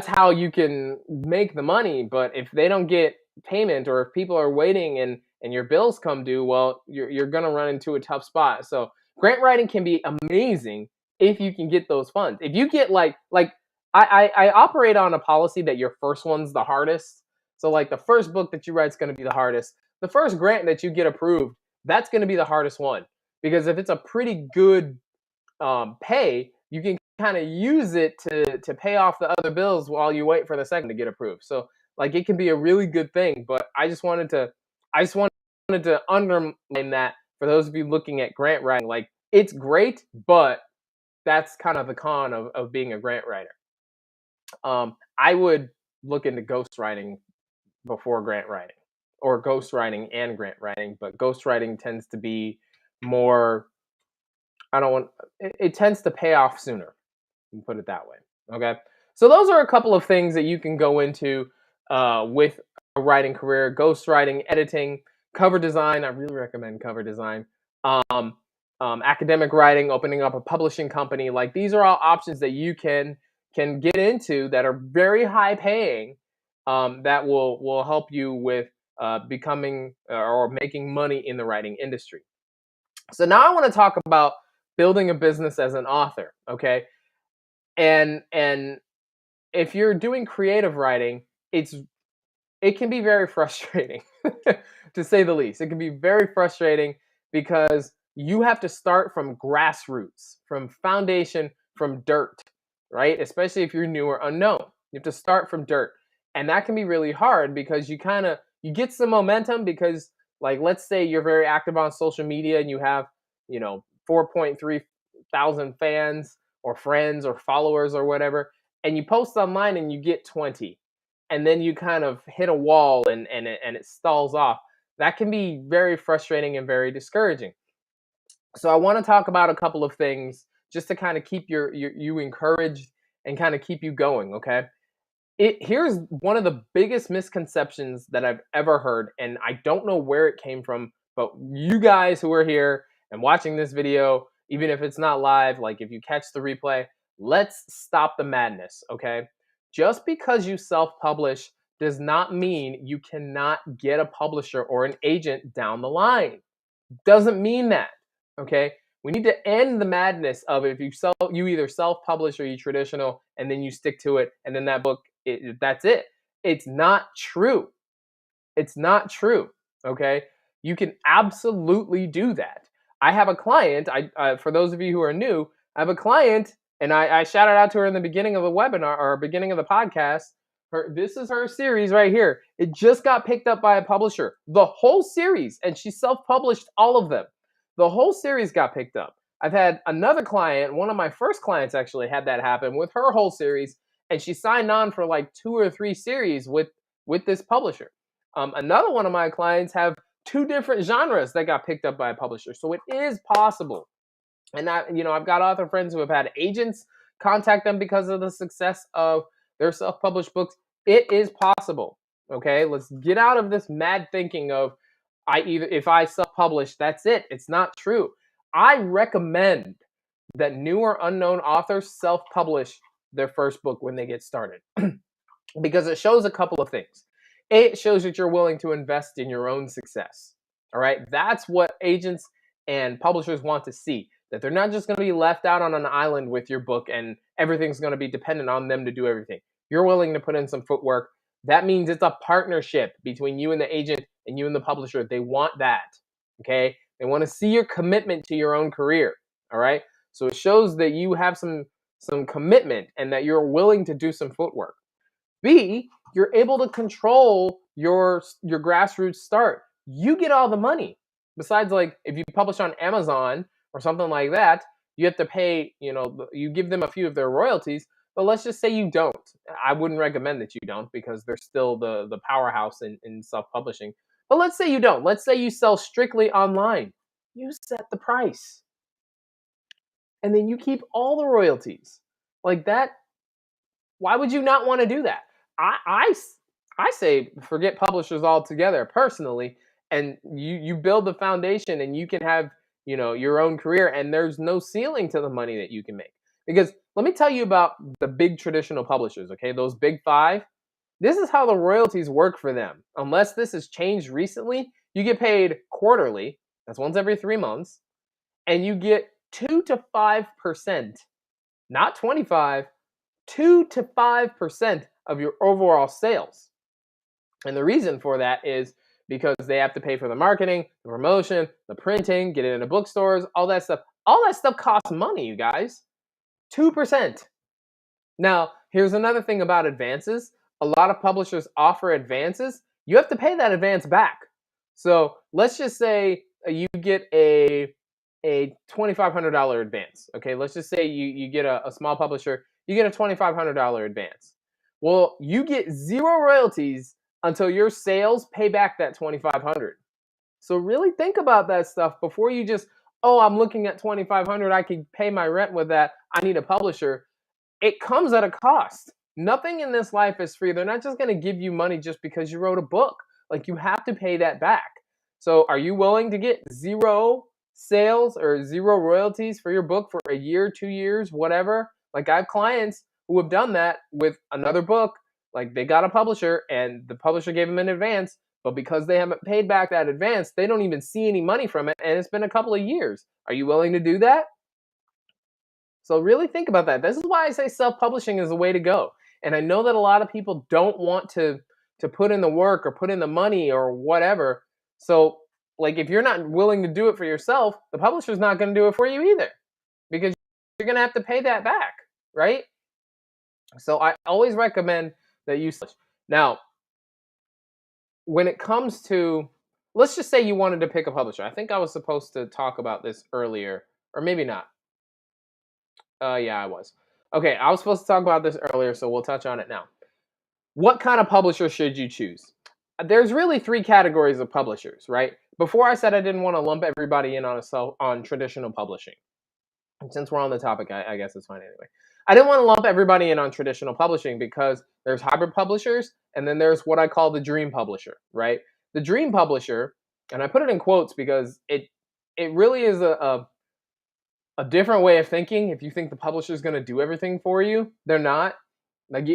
how you can make the money. But if they don't get payment, or if people are waiting and your bills come due, well, you're gonna run into a tough spot. So grant writing can be amazing if you can get those funds. If you get I operate on a policy that your first one's the hardest. So like the first book that you write is going to be the hardest. The first grant that you get approved that's going to be the hardest one, because if it's a pretty good pay, you can kind of use it to pay off the other bills while you wait for the second to get approved. So like it can be a really good thing. But I just wanted to underline that for those of you looking at grant writing. Like it's great, but that's kind of the con of being a grant writer. I would look into ghostwriting before grant writing, or ghostwriting and grant writing, but ghostwriting tends to be more, I don't want it tends to pay off sooner. Put it that way. Okay. So those are a couple of things that you can go into with a writing career: ghostwriting, editing, cover design. I really recommend cover design. Um, Academic writing, opening up a publishing company. Like these are all options that you can get into that are very high paying. That will help you with becoming or making money in the writing industry. So now I want to talk about building a business as an author. Okay, and if you're doing creative writing, it can be very frustrating to say the least. It can be very frustrating because you have to start from grassroots, from foundation, from dirt, right? Especially if you're new or unknown. You have to start from dirt. And that can be really hard because you get some momentum because, like, let's say you're very active on social media and you have, 4.3 thousand fans or friends or followers or whatever, and you post online and you get 20, and then you kind of hit a wall and it stalls off. That can be very frustrating and very discouraging. So I want to talk about a couple of things just to kind of keep you encouraged and kind of keep you going. Okay. Here's one of the biggest misconceptions that I've ever heard, and I don't know where it came from, but you guys who are here and watching this video, even if it's not live, like if you catch the replay, let's stop the madness, okay? Just because you self-publish does not mean you cannot get a publisher or an agent down the line. Doesn't mean that, okay? We need to end the madness of, if you either self-publish or you traditional, and then you stick to it, and then that book, that's it. It's not true. It's not true. Okay, you can absolutely do that. I have a client. For those of you who are new, I have a client, and I shouted out to her in the beginning of the webinar or beginning of the podcast. This is her series right here. It just got picked up by a publisher, the whole series, and she self-published all of them. The whole series got picked up. I've had another client, one of my first clients actually had that happen with her whole series, and she signed on for like 2 or 3 series with this publisher. Another one of my clients have 2 different genres that got picked up by a publisher, so it is possible. And I've got author friends who have had agents contact them because of the success of their self-published books. It is possible. Okay, let's get out of this mad thinking of if I self-publish, that's it. It's not true. I recommend that new or unknown authors self-publish their first book when they get started because it shows a couple of things. It shows that you're willing to invest in your own success. All right, that's what agents and publishers want to see, that they're not just going to be left out on an island with your book and everything's going to be dependent on them to do everything. You're willing to put in some footwork. That means it's a partnership between you and the agent and you and the publisher. They want that. Okay, they want to see your commitment to your own career. All right, so it shows that you have some commitment and that you're willing to do some footwork. B, you're able to control your grassroots start. You get all the money. Besides, like if you publish on Amazon or something like that, you have to pay, you give them a few of their royalties. But let's just say you don't. I wouldn't recommend that you don't because they're still the powerhouse in self-publishing. But let's say you don't. Let's say you sell strictly online. You set the price. And then you keep all the royalties. Like that, why would you not want to do that? I say forget publishers altogether personally, and you build the foundation and you can have your own career, and there's no ceiling to the money that you can make. Because let me tell you about the big traditional publishers, okay? Those big five. This is how the royalties work for them. Unless this has changed recently, you get paid quarterly. That's once every 3 months, and you get 2 to 5%, not 25, 2 to 5% of your overall sales. And the reason for that is because they have to pay for the marketing, the promotion, the printing, get it into bookstores, all that stuff. All that stuff costs money, you guys. 2%. Now, here's another thing about advances. A lot of publishers offer advances. You have to pay that advance back. So let's just say you get a $2,500 advance. Okay, let's just say you get a small publisher, you get a $2,500 advance. Well, you get zero royalties until your sales pay back that $2,500. So really think about that stuff before you just, oh, I'm looking at $2,500, I can pay my rent with that, I need a publisher. It comes at a cost. Nothing in this life is free. They're not just going to give you money just because you wrote a book. Like, you have to pay that back. So are you willing to get zero sales or zero royalties for your book for a year, 2 years, whatever? Like, I have clients who have done that with another book. Like, they got a publisher and the publisher gave them an advance, but because they haven't paid back that advance, they don't even see any money from it, and it's been a couple of years. Are you willing to do that? So really think about that. This is why I say self-publishing is the way to go. And I know that a lot of people don't want to put in the work or put in the money or whatever. So like, if you're not willing to do it for yourself, the publisher's not going to do it for you either, because you're going to have to pay that back, right? So I always recommend that you. Now, when it comes to, let's just say you wanted to pick a publisher. I think I was supposed to talk about this earlier, or maybe not. Yeah, I was. Okay, I was supposed to talk about this earlier, so we'll touch on it now. What kind of publisher should you choose? There's really 3 categories of publishers, right? Before I said I didn't want to lump everybody in on traditional publishing. And since we're on the topic, I guess it's fine anyway. I didn't want to lump everybody in on traditional publishing because there's hybrid publishers, and then there's what I call the dream publisher, right? The dream publisher, and I put it in quotes because it really is a different way of thinking. If you think the publisher is going to do everything for you, they're not. Like,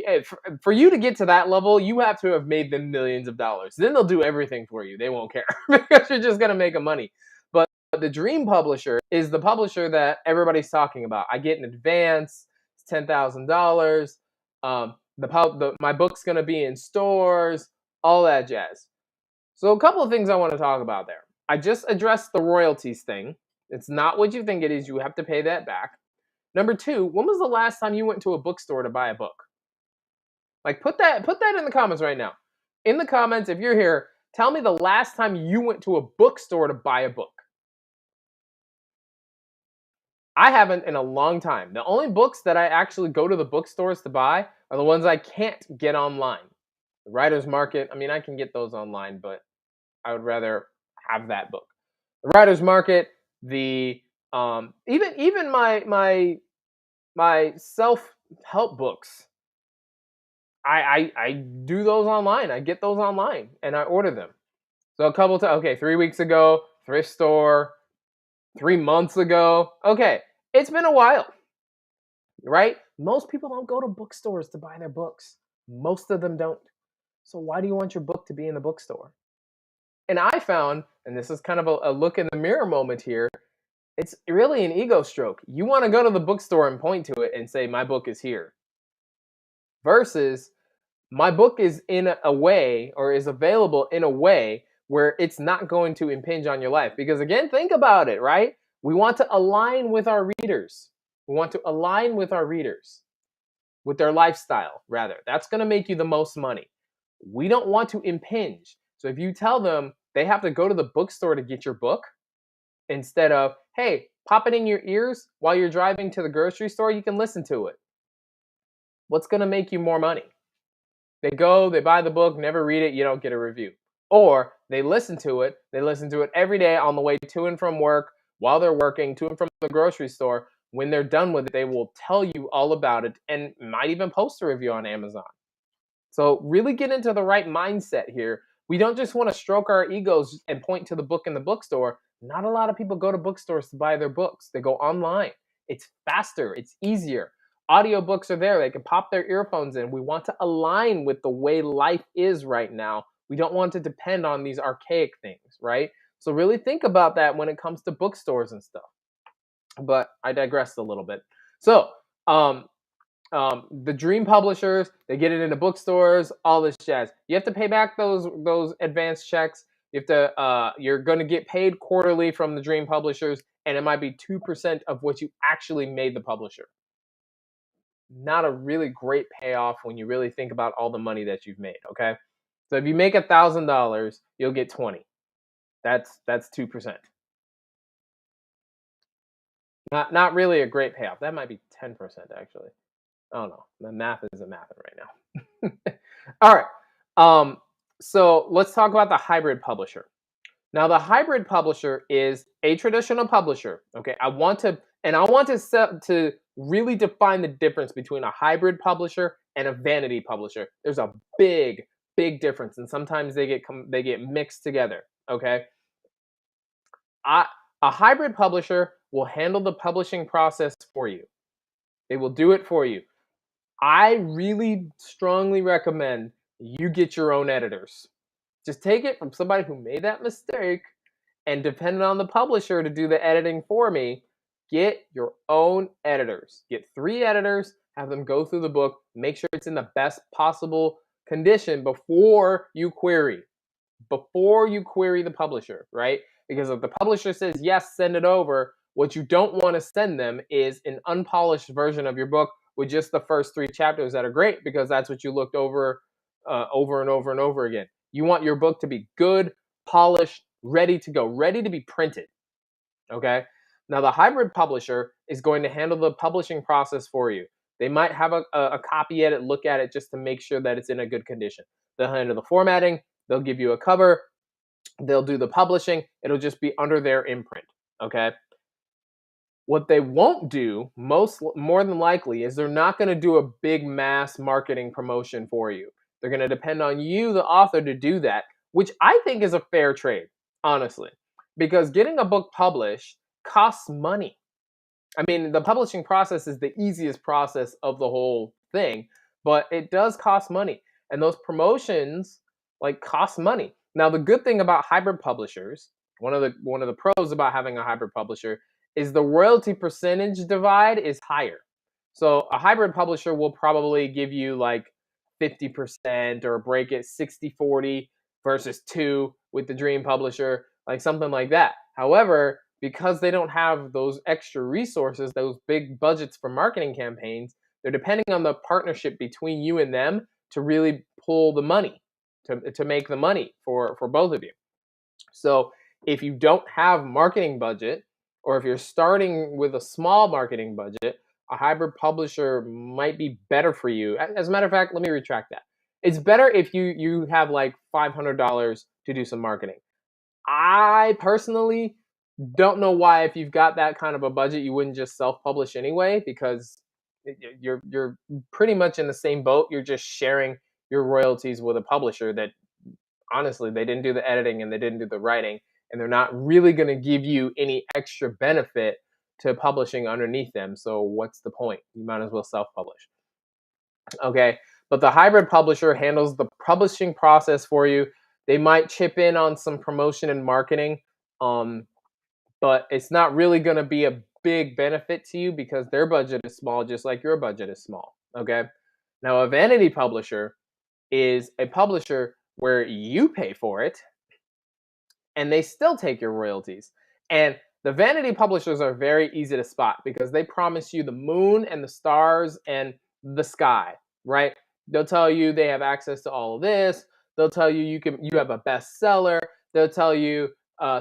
for you to get to that level, you have to have made them millions of dollars. Then they'll do everything for you. They won't care because you're just going to make them money. But the dream publisher is the publisher that everybody's talking about. I get an advance, it's $10,000. My book's going to be in stores, all that jazz. So a couple of things I want to talk about there. I just addressed the royalties thing. It's not what you think it is. You have to pay that back. Number 2, when was the last time you went to a bookstore to buy a book? Like, put that in the comments right now. In the comments, if you're here, tell me the last time you went to a bookstore to buy a book. I haven't in a long time. The only books that I actually go to the bookstores to buy are the ones I can't get online. The Writer's Market, I mean, I can get those online, but I would rather have that book. The Writer's Market, the even my self-help books, I do those online. I get those online and I order them. So a couple times, okay, 3 weeks ago, thrift store, 3 months ago. Okay, it's been a while, right? Most people don't go to bookstores to buy their books. Most of them don't. So why do you want your book to be in the bookstore? And I found, and this is kind of a look in the mirror moment here, it's really an ego stroke. You want to go to the bookstore and point to it and say, my book is here. Versus, my book is in a way, or is available in a way where it's not going to impinge on your life. Because again, think about it, right? We want to align with our readers. We want to align with our readers, with their lifestyle, rather. That's going to make you the most money. We don't want to impinge. So if you tell them they have to go to the bookstore to get your book, instead of, hey, pop it in your ears while you're driving to the grocery store, you can listen to it. What's going to make you more money? They go, they buy the book, never read it, you don't get a review. Or they listen to it every day on the way to and from work, while they're working, to and from the grocery store. When they're done with it, they will tell you all about it and might even post a review on Amazon. So really get into the right mindset here. We don't just want to stroke our egos and point to the book in the bookstore. Not a lot of people go to bookstores to buy their books. They go online. It's faster. It's easier. Audiobooks are there. They can pop their earphones in. We want to align with the way life is right now. We don't want to depend on these archaic things, right? So really think about that when it comes to bookstores and stuff. But I digressed a little bit. So the dream publishers, they get it into bookstores, all this jazz. You have to pay back those advance checks. You have to you're going to get paid quarterly from the dream publishers, and it might be 2% of what you actually made the publisher. Not a really great payoff when you really think about all the money that you've made. Okay, so if you make $1,000, you'll get 20. That's 2%. Not really a great payoff. That might be 10% actually. I don't know. The math isn't mathing right now. All right. So let's talk about the hybrid publisher. Now, the hybrid publisher is a traditional publisher. Okay, I want to really define the difference between a hybrid publisher and a vanity publisher. There's a big difference, and sometimes they get mixed together. Okay, I, a hybrid publisher will handle the publishing process for you. They will do it for you. I really strongly recommend you get your own editors. Just take it from somebody who made that mistake and depending on the publisher to do the editing for me. Get your own editors. Get 3 editors, have them go through the book, make sure it's in the best possible condition before you query. Before you query the publisher, right? Because if the publisher says, yes, send it over, what you don't want to send them is an unpolished version of your book with just the first 3 chapters that are great because that's what you looked over over and over and over again. You want your book to be good, polished, ready to go, ready to be printed. Okay. Now, the hybrid publisher is going to handle the publishing process for you. They might have a copy edit, look at it just to make sure that it's in a good condition. They'll handle the formatting, they'll give you a cover, they'll do the publishing, it'll just be under their imprint. Okay. What they won't do, more than likely, is they're not going to do a big mass marketing promotion for you. They're going to depend on you, the author, to do that, which I think is a fair trade, honestly, because getting a book published costs money. I mean, the publishing process is the easiest process of the whole thing, but it does cost money, and those promotions cost money. Now, the good thing about hybrid publishers, one of the pros about having a hybrid publisher is the royalty percentage divide is higher. So a hybrid publisher will probably give you 50% or break it 60-40 versus 2 with the dream publisher, like something like that. However, because they don't have those extra resources, those big budgets for marketing campaigns, they're depending on the partnership between you and them to really pull the money, to make the money for both of you. So if you don't have marketing budget, or if you're starting with a small marketing budget, a hybrid publisher might be better for you. As a matter of fact, let me retract that. It's better if you have $500 to do some marketing. I personally don't know why, if you've got that kind of a budget, you wouldn't just self-publish anyway, because you're pretty much in the same boat. You're just sharing your royalties with a publisher that honestly, they didn't do the editing and they didn't do the writing, and they're not really going to give you any extra benefit to publishing underneath them. So what's the point? You might as well self-publish. Okay, but the hybrid publisher handles the publishing process for you. They might chip in on some promotion and marketing, but it's not really going to be a big benefit to you because their budget is small, just like your budget is small. Okay, now a vanity publisher is a publisher where you pay for it and they still take your royalties. And the vanity publishers are very easy to spot because they promise you the moon and the stars and the sky, right? They'll tell you they have access to all of this. They'll tell you you have a bestseller. They'll tell you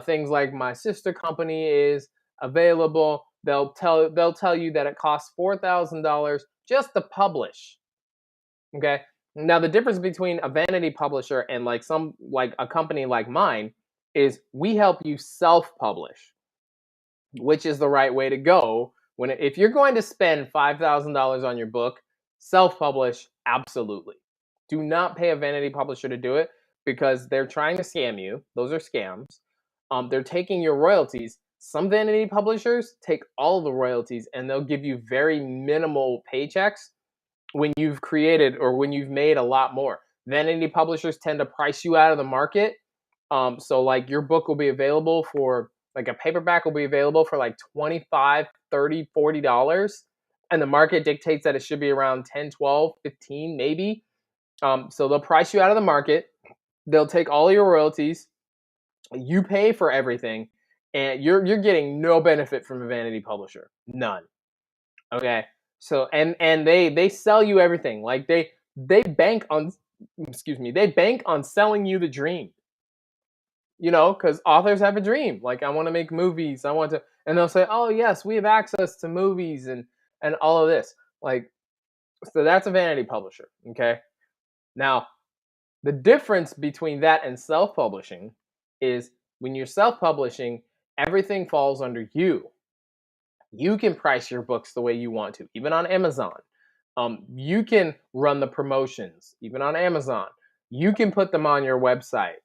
things like my sister company is available. They'll tell you that it costs $4,000 just to publish. Okay. Now the difference between a vanity publisher and a company like mine is we help you self-publish, which is the right way to go. If you're going to spend $5,000 on your book, self-publish absolutely. Do not pay a vanity publisher to do it because they're trying to scam you. Those are scams. They're taking your royalties. Some vanity publishers take all the royalties and they'll give you very minimal paychecks when you've created or when you've made a lot more. Vanity publishers tend to price you out of the market. So your book will be available for a paperback will be available for $25, $30, $40. And the market dictates that it should be around 10, 12, 15, maybe. So they'll price you out of the market. They'll take all your royalties. You pay for everything, and you're getting no benefit from a vanity publisher, none. Okay, so and they sell you everything. Like they bank on, excuse me, they bank on selling you the dream. Because authors have a dream. Like, I want to make movies. I want to, and they'll say, "Oh yes, we have access to movies and all of this." Like, so that's a vanity publisher. Okay, now the difference between that and self-publishing is when you're self-publishing, everything falls under you. You can price your books the way you want to, even on Amazon. You can run the promotions, even on Amazon. You can put them on your website.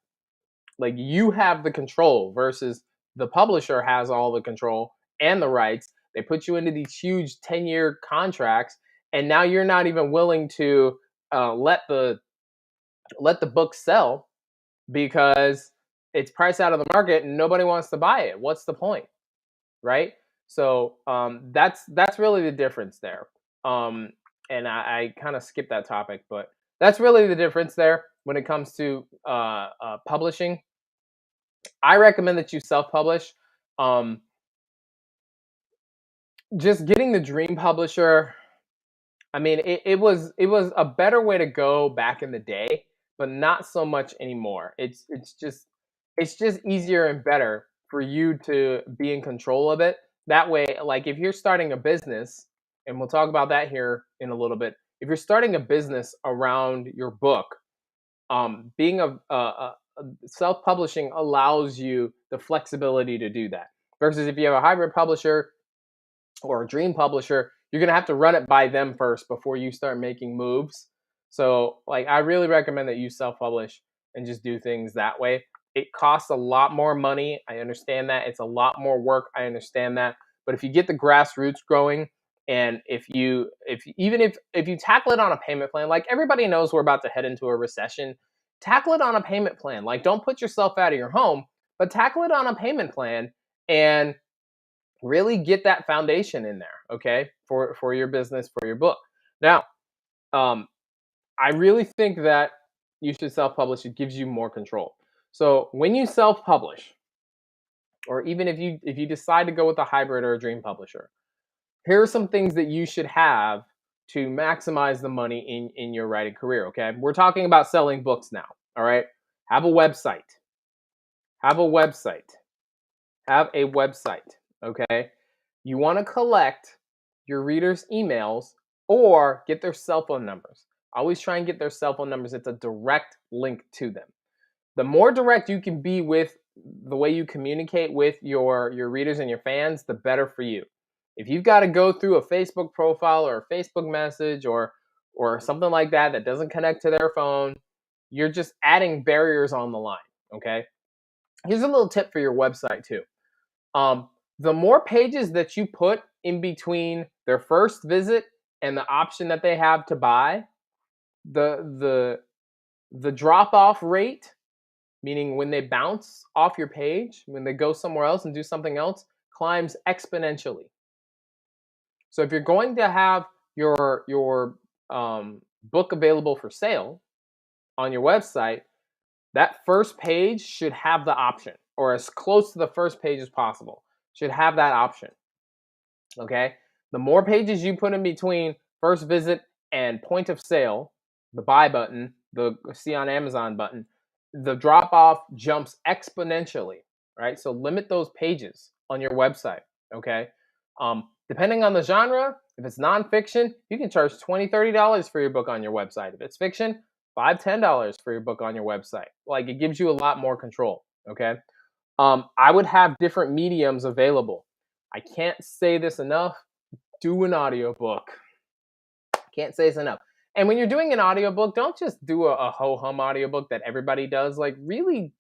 Like, you have the control versus the publisher has all the control and the rights. They put you into these huge 10-year contracts, and now you're not even willing to let the book sell because it's priced out of the market and nobody wants to buy it. What's the point, right? So that's really the difference there. Um, and I kind of skipped that topic, but that's really the difference there when it comes to publishing. I recommend that you self-publish. Um, just getting the dream publisher. I mean, it was a better way to go back in the day, but not so much anymore. It's just easier and better for you to be in control of it. That way, like if you're starting a business, and we'll talk about that here in a little bit. If you're starting a business around your book, being a self-publishing allows you the flexibility to do that. Versus if you have a hybrid publisher or a dream publisher, you're going to have to run it by them first before you start making moves. So, like, I really recommend that you self-publish and just do things that way. It costs a lot more money. I understand that. It's a lot more work. I understand that. But if you get the grassroots growing, and if you tackle it on a payment plan, like everybody knows we're about to head into a recession, tackle it on a payment plan. Like, don't put yourself out of your home, but tackle it on a payment plan and really get that foundation in there, okay, for your business, for your book. Now, um, I really think that you should self-publish. It gives you more control. So when you self-publish, or even if you decide to go with a hybrid or a dream publisher, here are some things that you should have to maximize the money in your writing career. Okay, we're talking about selling books now. All right, have a website. Have a website. Have a website. Okay, you want to collect your readers' emails or get their cell phone numbers. Always try and get their cell phone numbers. It's a direct link to them. The more direct you can be with the way you communicate with your readers and your fans, the better for you. If you've got to go through a Facebook profile or a Facebook message or something like that that doesn't connect to their phone, you're just adding barriers on the line. Okay. Here's a little tip for your website too. The more pages that you put in between their first visit and the option that they have to buy, the drop off rate, meaning when they bounce off your page, when they go somewhere else and do something else, climbs exponentially. So if you're going to have your book available for sale on your website, that first page should have the option, or as close to the first page as possible, should have that option. Okay? The more pages you put in between first visit and point of sale, the buy button, the see on Amazon button, the drop off jumps exponentially, right? So limit those pages on your website, okay? Depending on the genre, if it's nonfiction, you can charge $20, $30 for your book on your website. If it's fiction, $5, $10 for your book on your website. Like, it gives you a lot more control, okay? I would have different mediums available. I can't say this enough. Do an audiobook. Can't say this enough. And when you're doing an audiobook, don't just do a ho-hum audiobook that everybody does. Like, really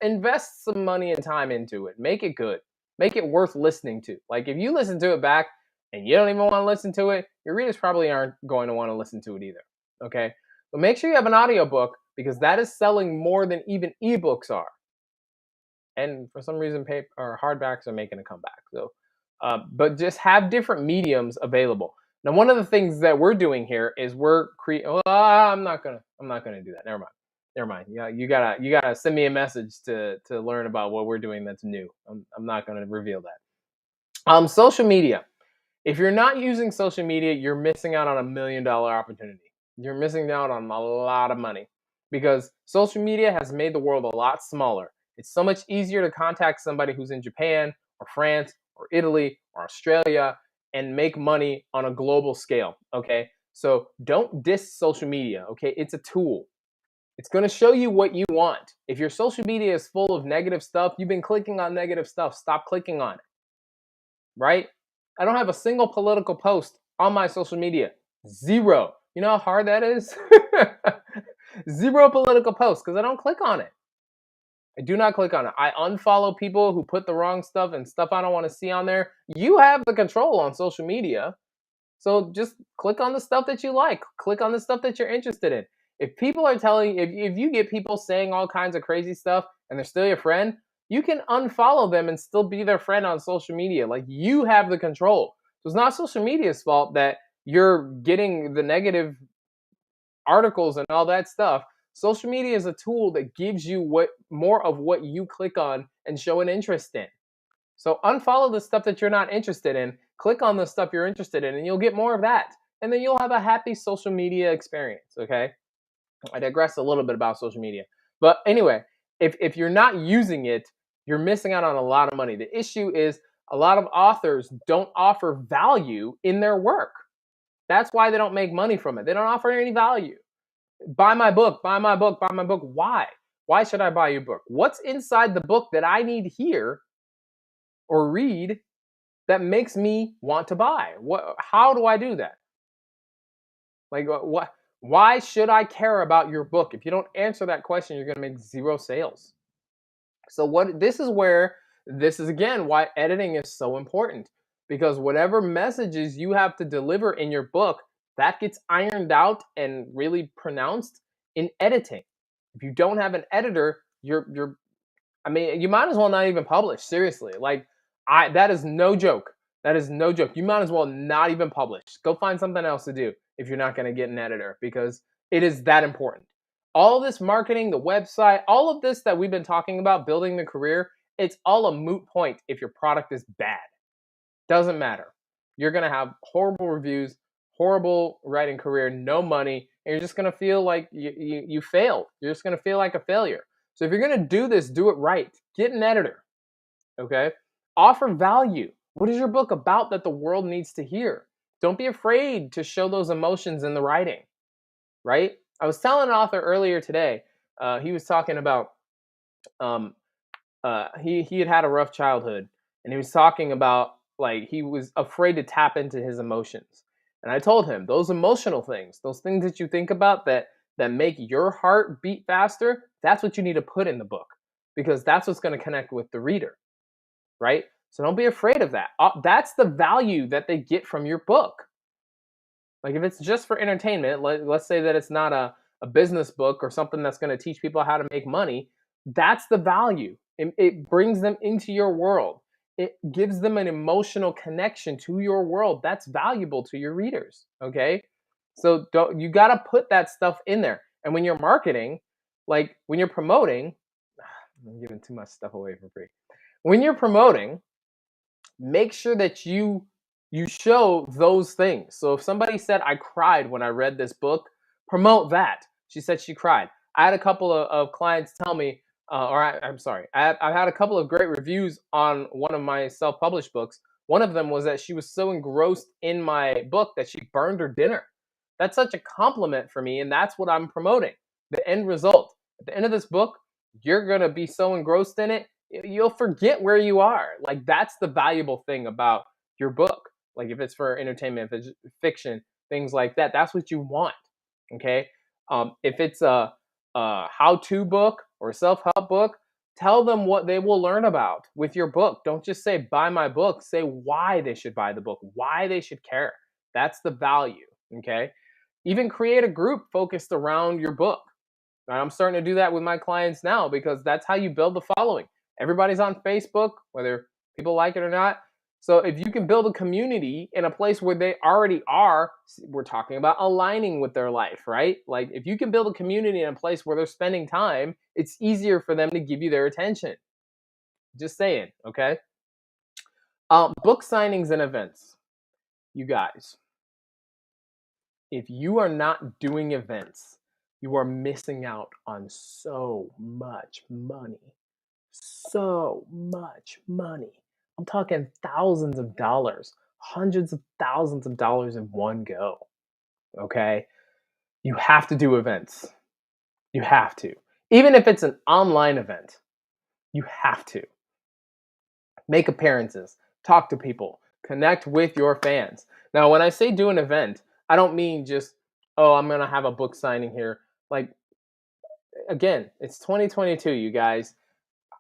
invest some money and time into it. Make it good. Make it worth listening to. Like, if you listen to it back and you don't even want to listen to it, your readers probably aren't going to want to listen to it either. Okay? But make sure you have an audiobook, because that is selling more than even ebooks are. And for some reason, paper or hardbacks are making a comeback. So, but just have different mediums available. Now, one of the things that we're doing here is I'm not gonna do that. Never mind. Never mind. Yeah, you gotta send me a message to learn about what we're doing that's new. I'm not gonna reveal that. Social media. If you're not using social media, you're missing out on $1 million opportunity. You're missing out on a lot of money because social media has made the world a lot smaller. It's so much easier to contact somebody who's in Japan or France or Italy or Australia and make money on a global scale. Okay. So don't diss social media. Okay. It's a tool. It's going to show you what you want. If your social media is full of negative stuff, you've been clicking on negative stuff. Stop clicking on it, right? I don't have a single political post on my social media. Zero. You know how hard that is? Zero political posts because I don't click on it. I do not click on it. I unfollow people who put the wrong stuff and stuff I don't want to see on there. You have the control on social media. So just click on the stuff that you like. Click on the stuff that you're interested in. If people are telling, if you get people saying all kinds of crazy stuff and they're still your friend, you can unfollow them and still be their friend on social media. Like you have the control. So it's not social media's fault that you're getting the negative articles and all that stuff. Social media is a tool that gives you what more of what you click on and show an interest in. So unfollow the stuff that you're not interested in, click on the stuff you're interested in, and you'll get more of that. And then you'll have a happy social media experience, okay? I digress a little bit about social media. But anyway, if you're not using it, you're missing out on a lot of money. The issue is a lot of authors don't offer value in their work. That's why they don't make money from it. They don't offer any value. Buy my book, buy my book, buy my book. Why? Why should I buy your book? What's inside the book that I need here or read that makes me want to buy? How do I do that? Like what why should I care about your book? If you don't answer that question, you're going to make zero sales. So what this is again why editing is so important, because whatever messages you have to deliver in your book, that gets ironed out and really pronounced in editing. If you don't have an editor, you're I mean, you might as well not even publish. Seriously, like that is no joke. That is no joke. You might as well not even publish. Go find something else to do if you're not going to get an editor, because it is that important. All this marketing, the website, all of this that we've been talking about, building the career, it's all a moot point if your product is bad. Doesn't matter. You're going to have horrible reviews, horrible writing career, no money, and you're just going to feel like you failed. You're just going to feel like a failure. So if you're going to do this, do it right. Get an editor, okay? Offer value. What is your book about that the world needs to hear? Don't be afraid to show those emotions in the writing, right? I was telling an author earlier today, he was talking about, he had had a rough childhood, and he was talking about, like, he was afraid to tap into his emotions. And I told him, those emotional things, those things that you think about that make your heart beat faster, that's what you need to put in the book, because that's what's going to connect with the reader, right? So don't be afraid of that. That's the value that they get from your book. Like if it's just for entertainment, let's say that it's not a business book or something that's going to teach people how to make money, that's the value. It brings them into your world. It gives them an emotional connection to your world. That's valuable to your readers, okay? So you got to put that stuff in there. And when you're marketing, like when you're promoting, I'm giving too much stuff away for free. When you're promoting, make sure that you show those things. So if somebody said, I cried when I read this book, promote that. She said she cried. I had a couple of clients tell me, I'm sorry, I've had a couple of great reviews on one of my self-published books. One of them was that she was so engrossed in my book that she burned her dinner. That's such a compliment for me, and that's what I'm promoting. The end result. At the end of this book, you're going to be so engrossed in it, you'll forget where you are. Like that's the valuable thing about your book. Like if it's for entertainment, if it's fiction, things like that, that's what you want. Okay. If it's a how-to book or self-help book, tell them what they will learn about with your book. Don't just say buy my book. Say why they should buy the book, why they should care. That's the value. Okay. Even create a group focused around your book. And I'm starting to do that with my clients now, because that's how you build the following. Everybody's on Facebook, whether people like it or not. So if you can build a community in a place where they already are, we're talking about aligning with their life, right? Like if you can build a community in a place where they're spending time, it's easier for them to give you their attention. Just saying, okay? Book signings and events. You guys, if you are not doing events, you are missing out on so much money. So much money. I'm talking thousands of dollars, hundreds of thousands of dollars in one go. Okay. You have to do events. You have to. Even if it's an online event, you have to make appearances, talk to people, connect with your fans. Now, when I say do an event, I don't mean just, oh, I'm going to have a book signing here. Like, again, it's 2022, you guys.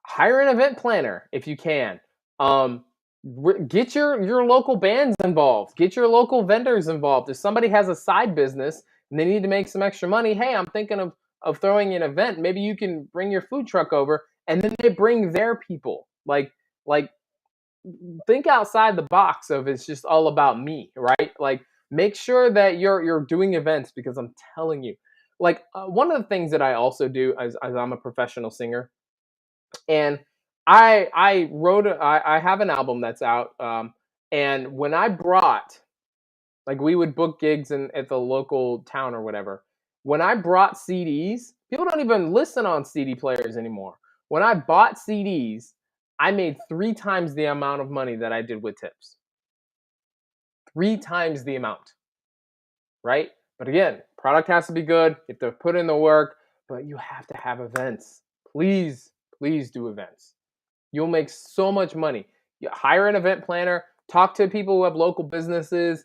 Hire an event planner if you can. Um, get your local bands involved. Get your local vendors involved. If somebody has a side business and they need to make some extra money, hey, I'm thinking of throwing an event. Maybe you can bring your food truck over, and then they bring their people. Like think outside the box of it's just all about me, right? Like make sure that you're doing events because I'm telling you, like one of the things that I also do as I'm a professional singer, and I wrote I have an album that's out, and when I brought, like we would book gigs at the local town or whatever. When I brought CDs, people don't even listen on CD players anymore. When I bought CDs, I made 3 times the amount of money that I did with tips. 3 times the amount, right? But again, product has to be good. You have to put in the work, but you have to have events. Please, please do events. You'll make so much money. You hire an event planner, talk to people who have local businesses,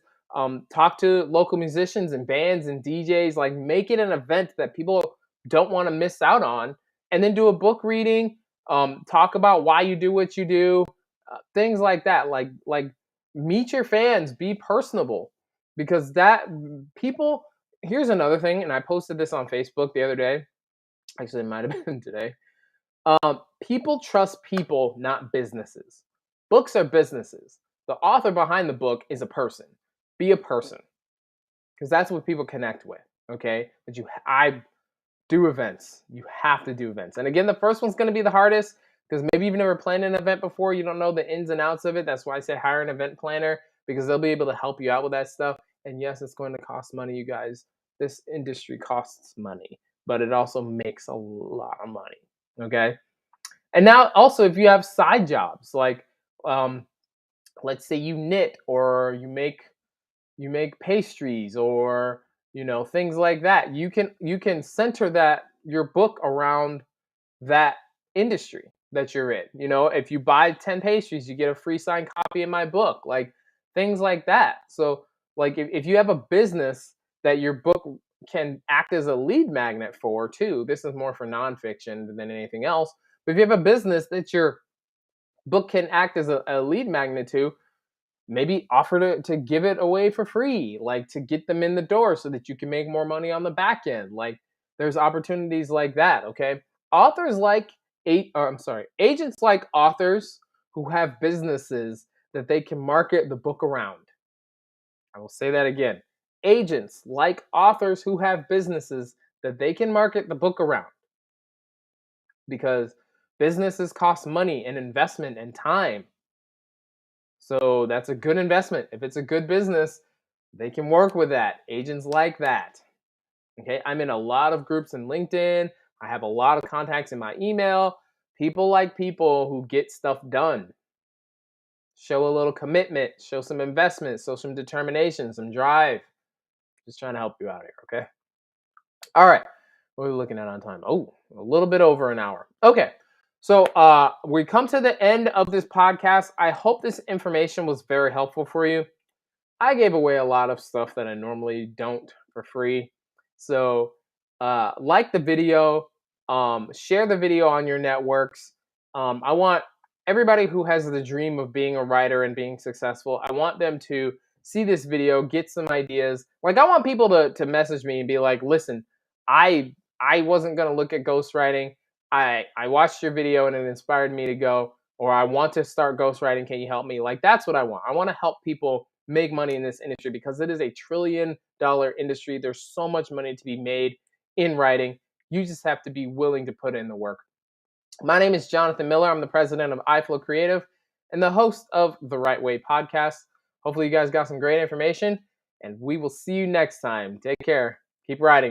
talk to local musicians and bands and DJs. Like make it an event that people don't want to miss out on, and then do a book reading. Talk about why you do what you do, things like that. Like meet your fans, be personable, because that people. Here's another thing, and I posted this on Facebook the other day. Actually, it might have been today. People trust people, not businesses. Books are businesses. The author behind the book is a person. Be a person, because that's what people connect with. Okay, but I do events. You have to do events. And again, the first one's going to be the hardest because maybe you've never planned an event before. You don't know the ins and outs of it. That's why I say hire an event planner, because they'll be able to help you out with that stuff. And yes, it's going to cost money, you guys. This industry costs money, but it also makes a lot of money. Okay. And now also if you have side jobs, like um, let's say you knit, or you make pastries, or things like that, you can center that your book around that industry that you're in. If you buy 10 pastries, you get a free signed copy of my book, like things like that. So like if you have a business that your book can act as a lead magnet for too, this is more for nonfiction than anything else. But if you have a business that your book can act as a lead magnet to, maybe offer to give it away for free, like to get them in the door so that you can make more money on the back end. Like there's opportunities like that. Okay. Authors like agents like authors who have businesses that they can market the book around. I will say that again. Agents like authors who have businesses that they can market the book around, because businesses cost money and investment and time. So that's a good investment. If it's a good business, they can work with that. Agents like that. Okay. I'm in a lot of groups in LinkedIn. I have a lot of contacts in my email. People like people who get stuff done. Show a little commitment, show some investment, show some determination, some drive. Just trying to help you out here. Okay. All right. What are we looking at on time? Oh, a little bit over an hour. Okay. So we come to the end of this podcast. I hope this information was very helpful for you. I gave away a lot of stuff that I normally don't for free. So like the video, share the video on your networks. I want everybody who has the dream of being a writer and being successful, I want them to see this video, get some ideas. Like I want people to message me and be like, listen, I wasn't gonna look at ghostwriting. I watched your video and it inspired me to go. or I want to start ghostwriting. Can you help me? Like, that's what I want. I want to help people make money in this industry because it is a $1 trillion industry. There's so much money to be made in writing. You just have to be willing to put in the work. My name is Jonathan Miller. I'm the president of iFlow Creative and the host of the Right Way podcast. Hopefully, you guys got some great information, and we will see you next time. Take care. Keep writing.